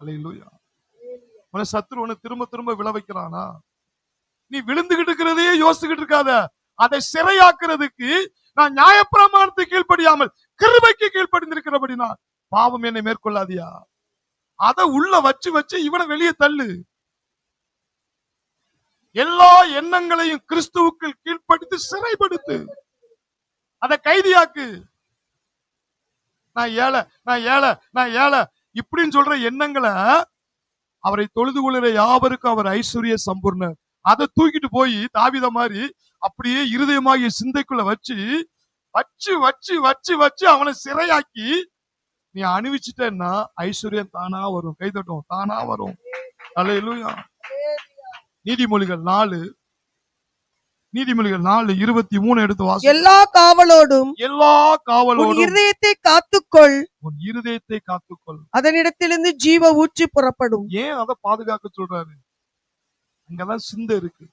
அல்லேலூயா. உன சத்துரு உன்னை திரும்ப திரும்ப விழ வைக்கிறானா? நீ விழுந்துகிட்டு இருக்கிறதையே யோசிச்சுக்கிட்டு இருக்காத. அதை சிறையாக்குறதுக்கு நான் நியாயப்பிரமாணத்தை கீழ்ப்படியாமல் கிருபைக்கு கீழ்ப்படிந்திருக்கிறபடினா பாவம் என்னை மேற்கொள்ளாதியா? அதை உள்ள வச்சு இவனை வெளியே தள்ளு. எல்லா எண்ணங்களையும் கிறிஸ்துவுக்கு கீழ்ப்படுத்தி சிறைப்படுத்து, அதை கைதியாக்கு. நான் ஏழை இப்படின்னு சொல்ற எண்ணங்களை, அவரை தொழுது கொள்கிற யாவருக்கும் அவர் ஐஸ்வர்ய சம்பூர்ணர், அதை தூக்கிட்டு போய் தாவீத மாதிரி அப்படியே இருதயமாகிய சிந்தைக்குள்ள வச்சு அவனை சிறையாக்கி நீ அணிவிச்சிட்டேன்னா ஐஸ்வர்யம் தானா வரும். கைதட்டும், தானா வரும். அல்லேலூயா. நீதிமொழிகள் 4 நீதிமொழிகள் 4:23 எடுத்து வாசி. எல்லா காவலோடும் எல்லா உன் காவலோடும் இருதயத்தை காத்துக்கொள், உன் இருதயத்தை காத்துக்கொள். அதனிடத்திலிருந்து ஜீவ ஊற்று புறப்படும். ஏன் அதை பாதுகாக்க சொல்றாரு? அங்கதான் சிந்தை இருக்கு.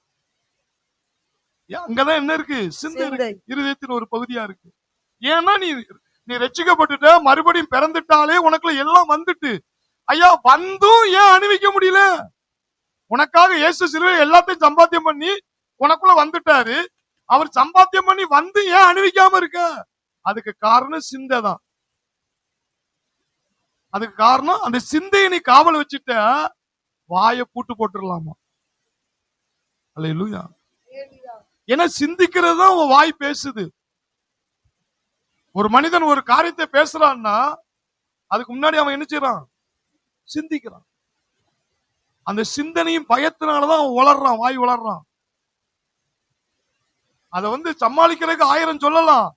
அங்கதான் என்ன இருக்கு? சிந்தை இருக்கு. இருதயத்தின் ஒரு பகுதியா இருக்கு. ஏன்னா நீ ரட்சிக்கப்பட்டுட்ட, மறுபடியும் பிறந்துட்டாலே உனக்குள்ள எல்லாம் வந்துட்டு, ஐயா வந்தும் ஏன் அணிவிக்க முடியல? உனக்காக இயேசு சிலுவையில் எல்லாத்தையும் சம்பாத்தியம் பண்ணி உனக்குள்ள வந்துட்டாரு. அவர் சம்பாத்தியம் பண்ணி வந்து ஏன் அணிவிக்காம இருக்க? அதுக்கு காரணம் சிந்தை தான். அதுக்கு காரணம் அந்த சிந்தையை நீ காவல் வச்சுட்ட, வாயை பூட்டு போட்டுடலாமா? அல்லேலூயா. ஏன்னா சிந்திக்கிறது தான் உன் வாய் பேசுது. ஒரு மனிதன் ஒரு காரியத்தை பேசுறான்னா அதுக்கு முன்னாடி அவன் என்ன செய்யறான்? சிந்திக்கிறான். அந்த சிந்தனையும் பயத்தினாலதான் அவன் வளர்றான், வாய் வளர்றான். அதை சமாளிக்கிறதுக்கு 1000 சொல்லலாம்,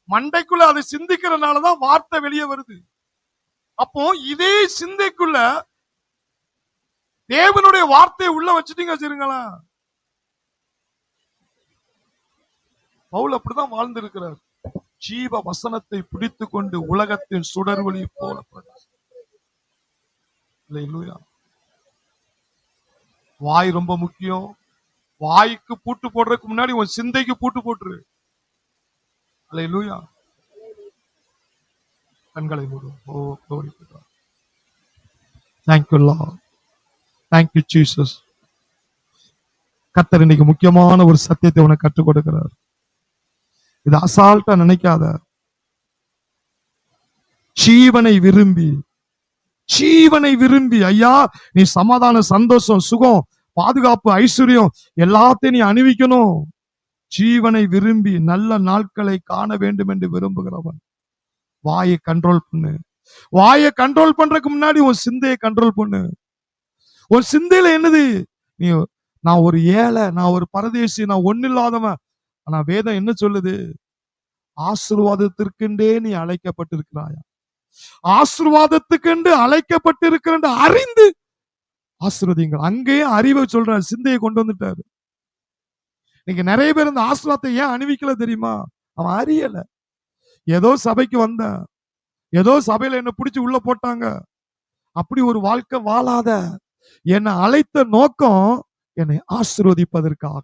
மண்டைக்குள்ள அதை சிந்திக்கிறதுனாலதான் வார்த்தை வெளியே வருது. அப்போ இதே சிந்தைக்குள்ள தேவனுடைய வார்த்தையை உள்ள வச்சுட்டீங்க வச்சிருங்களேன். பவுல் அப்படிதான் வாழ்ந்து இருக்கிறார். ஜீவ வசனத்தை பிடித்து கொண்டு உலகத்தின் சுடர்வழி போல. வாய் ரொம்ப முக்கியம். வாய்க்கு பூட்டு போடுறதுக்கு முன்னாடி உன் சிந்தைக்கு பூட்டு போட்டுரு. அல்லேலூயா. கண்களை மூடும். ஓ glory to God. Thank you Lord. Thank you Jesus. கர்த்தர் இன்னைக்கு முக்கியமான ஒரு சத்தியத்தை உனக்கு கற்றுக் கொடுக்கிறார். இது அசால்ட்டா நினைக்காத. ஜீவனை விரும்பி ஐயா நீ சமாதான, சந்தோஷம், சுகம், பாதுகாப்பு, ஐஸ்வர்யம் எல்லாத்தையும் நீ அணிவிக்கணும். ஜீவனை விரும்பி நல்ல நாட்களை காண வேண்டும் என்று விரும்புகிறவன் வாயை கண்ட்ரோல் பண்ணு. வாயை கண்ட்ரோல் பண்றதுக்கு முன்னாடி உன் சிந்தையை கண்ட்ரோல் பண்ணு. உன் சிந்தையில என்னது? நீ நான் ஒரு ஏழை, நான் ஒரு பரதேசி, நான் ஒண்ணு இல்லாதவன். ஆனா வேதம் என்ன சொல்லுது? ஆசீர்வாதத்திற்கென்றே நீ அழைக்கப்பட்டிருக்கிறாயா? ஆசீர்வாதத்துக்கென்று அழைக்கப்பட்டிருக்கிற அறிந்து ஆசீர்வதிங்கள். அங்கேயும் அறிவை சொல்றாரு, சிந்தையை கொண்டு வந்துட்டாரு. நீங்க நிறைய பேர் இந்த ஆசீர்வாதத்தை ஏன் அணிவிக்கல தெரியுமா? அவன் அறியல. ஏதோ சபைக்கு வந்த, ஏதோ சபையில என்ன பிடிச்சு உள்ள போட்டாங்க, அப்படி ஒரு வாழ்க்கை வாழாத. என்னை அழைத்த நோக்கம் என்னை ஆசீர்வதிப்பதற்காக,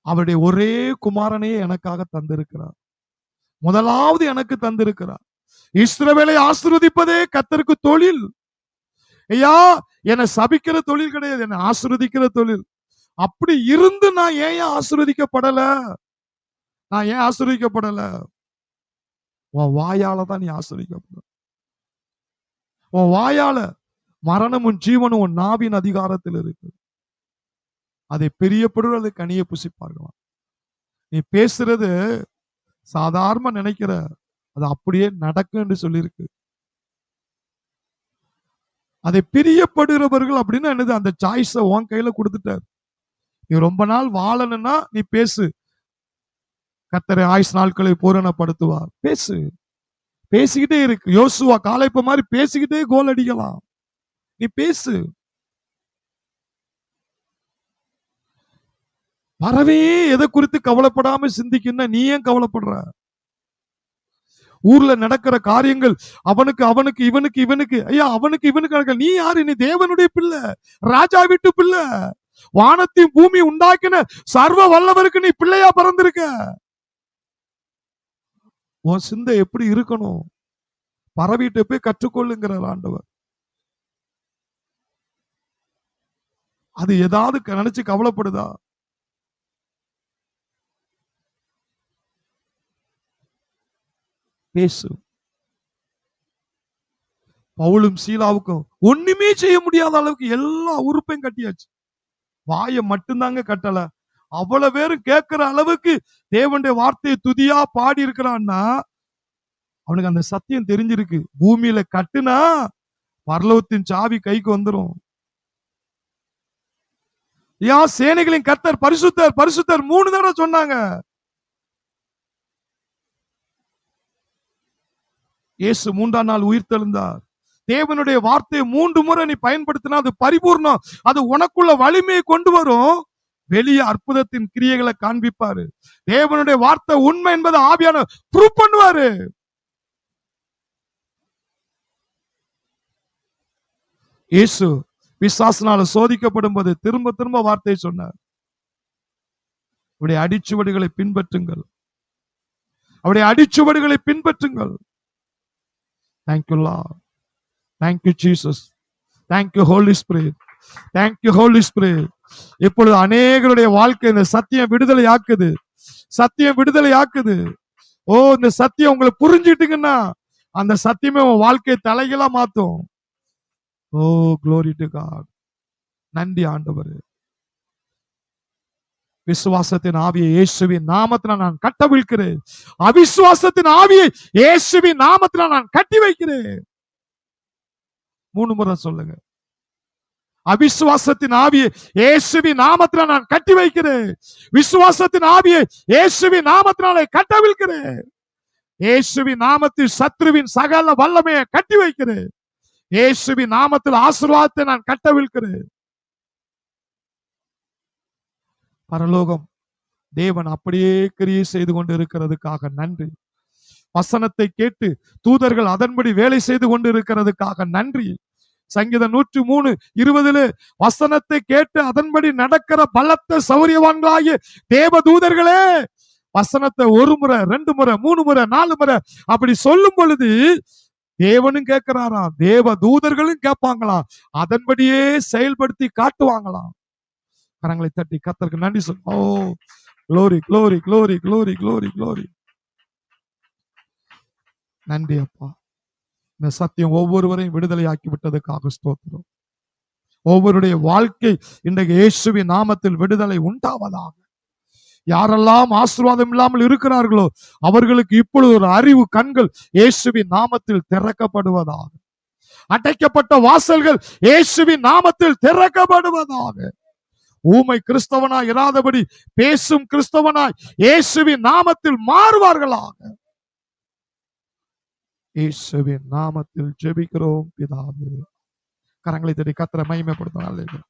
அவருடைய ஒரே குமாரனையே எனக்காக தந்திருக்கிறார். முதலாவது எனக்கு தந்திருக்கிறார். இஸ்ரவேலை ஆசீர்வதிப்பதே கர்த்தருக்கு தொழில். ஐயா என்னை சபிக்கிற தொழில் கிடையாது, என்னை ஆசீர்வதிக்கிற தொழில். அப்படி இருந்து நான் ஏன் ஆசீர்வதிக்கப்படல? உன் வாயால தான் நீ ஆசீர்வதிக்கப்பட. உன் வாயால மரணமும் ஜீவனும் உன் நாவின் அதிகாரத்தில் இருக்கு. அதை பிரியப்படுவது கனியை புசிப்பார்களாம். நீ பேசுறது சாதாரண நினைக்கிற, அது அப்படியே நடக்கும் என்று சொல்லியிருக்கு. அதை பிரியப்படுகிறவர்கள் அப்படின்னு என்னது? அந்த சாய்ஸை உன் கையில கொடுத்துட்டார். நீ ரொம்ப நாள் வாழணும்னா நீ பேசு. கர்த்தர் ஆயுசு நாட்களை பூரணப்படுத்துவார். பேசிக்கிட்டே இருக்கு. யோசுவா காலைப்ப மாதிரி பேசிக்கிட்டே கோல் அடிக்கலாம். நீ பேசு. பறவையே எதை குறித்து கவலைப்படாம சிந்திக்குன்னா நீ ஏன் கவலைப்படுற? ஊர்ல நடக்கிற காரியங்கள் அவனுக்கு இவனுக்கு ஐயா அவனுக்கு இவனுக்கு. நீ யாரு? நீ தேவனுடைய பிள்ளை, ராஜா வீட்டு பிள்ளை. வானத்தையும் பூமி உண்டாக்கின சர்வ வல்லவருக்கு நீ பிள்ளையா பிறந்திருக்க. உன் சிந்தை எப்படி இருக்கணும்? பறவையிட்ட போய் கற்றுக்கொள்ளுங்கிறார் ஆண்டவர். அது ஏதாவது நினைச்சு கவலைப்படுதா? பேசு. பவுலும் சீலாவுக்கும் ஒண்ணுமே செய்ய முடியாத அளவுக்கு எல்லா உறுப்பையும் கட்டியாச்சு. வாயை மட்டும்தாங்க கட்டல. அவ்வளவு பேரும் கேட்கிற அளவுக்கு தேவனுடைய வார்த்தையை துதியா பாடி இருக்கிறான்னா அவனுக்கு அந்த சத்தியம் தெரிஞ்சிருக்கு. பூமியில கட்டுனா பரலோகத்தின் சாவி கைக்கு வந்துரும். ஏன் சேனைகளின் கர்த்தர் பரிசுத்தர் பரிசுத்தர் 3 தடவை சொன்னாங்க. இயேசு 3ஆம் நாள் உயிர் தெழுந்தார். தேவனுடைய வார்த்தையை 3 முறை நீ பயன்படுத்தினா அது பரிபூர்ணம். அது உனக்குள்ள வலிமையை கொண்டு வரும். வெளியே அற்புதத்தின் கிரியைகளை காண்பிப்பாரு. தேவனுடைய வார்த்தை உண்மை என்பதை ஆவியான ப்ரூவ் பண்ணுவாரு. இயேசு பிசாசினால சோதிக்கப்படும் போது திரும்ப திரும்ப வார்த்தையை சொன்னார். அவருடைய அடிச்சுவடுகளை பின்பற்றுங்கள், அவருடைய அடிச்சுவடுகளை பின்பற்றுங்கள். Thank you Lord, thank you Jesus, thank you Holy Spirit, thank you Holy Spirit. இப்பொழுது அநேகருடைய வாழ்க்கை இந்த சத்தியம் விடுதலை ஆக்குது, சத்தியம் விடுதலை ஆக்குது. ஓ, இந்த சத்தியம் உங்களை புரிஞ்சுட்டீங்கன்னா அந்த சத்தியமே உன் வாழ்க்கையை தலைகளா மாத்தும். ஓ, glory to God. நன்றி ஆண்டவரே. விசுவாசத்தின் ஆவியை இயேசுவின் நாமத்தில் நான் கட்டவிழ்க்கிறேன். அவிசுவாசத்தின் ஆவியை இயேசுவின் நாமத்தில் நான் கட்டி வைக்கிறேன். 3 முறை சொல்லுங்க. அவிசுவாசத்தின் ஆவியை இயேசுவின் நாமத்தில் நான் கட்டி வைக்கிறேன். விசுவாசத்தின் ஆவியை இயேசுவின் நாமத்தினாலே கட்டவிழ்க்கிறேன். இயேசுவின் நாமத்தில் சத்ருவின் சகல வல்லமையை கட்டி வைக்கிறேன். இயேசுவின் நாமத்தில் ஆசீர்வாதத்தை நான் கட்டவிழ்க்கிறேன். பரலோகம் தேவன் அப்படியே கிரியை செய்து கொண்டு இருக்கிறதுக்காக நன்றி. வசனத்தை கேட்டு தூதர்கள் அதன்படி வேலை செய்து கொண்டு இருக்கிறதுக்காக நன்றி. சங்கீதம் 103:20 வசனத்தை கேட்டு அதன்படி நடக்கிற பலத்த சௌரியவான்களாகிய தேவ தூதர்களே, வசனத்தை 1 முறை 2 முறை 3 முறை 4 முறை அப்படி சொல்லும் பொழுது தேவனும் கேட்கிறாராம், தேவ தூதர்களும் கேட்பாங்களாம், அதன்படியே செயல்படுத்தி காட்டுவாங்களாம். கரங்களை தட்டி கர்த்தருக்கு நன்றி சொல்லுங்க. ஓ, glory glory glory glory glory glory. நன்றி அப்பா. இந்த சத்தியம் ஒவ்வொருவரையும் விடுதலை ஆக்கி விட்டதுக்காக ஸ்தோத்திரம். ஒவ்வொருடைய வாழ்க்கை இன்றைக்கு இயேசுவின் நாமத்தில் விடுதலை உண்டாவதாக. யாரெல்லாம் ஆசீர்வாதம் இல்லாமல் இருக்கிறார்களோ அவர்களுக்கு இப்பொழுது ஒரு அறிவு கண்கள் இயேசுவின் நாமத்தில் திறக்கப்படுவதாக. அடைக்கப்பட்ட வாசல்கள் இயேசுவின் நாமத்தில் திறக்கப்படுவதாக. ஊமை கிறிஸ்தவனாய் இராதபடி பேசும் கிறிஸ்தவனாய் இயேசுவின் நாமத்தில் மாறுவார்களாக. இயேசுவின் நாமத்தில் ஜெபிக்கிறோம் பிதாவே. கரங்களை தட்டி கர்த்தரை மகிமைப்படுத்தும்.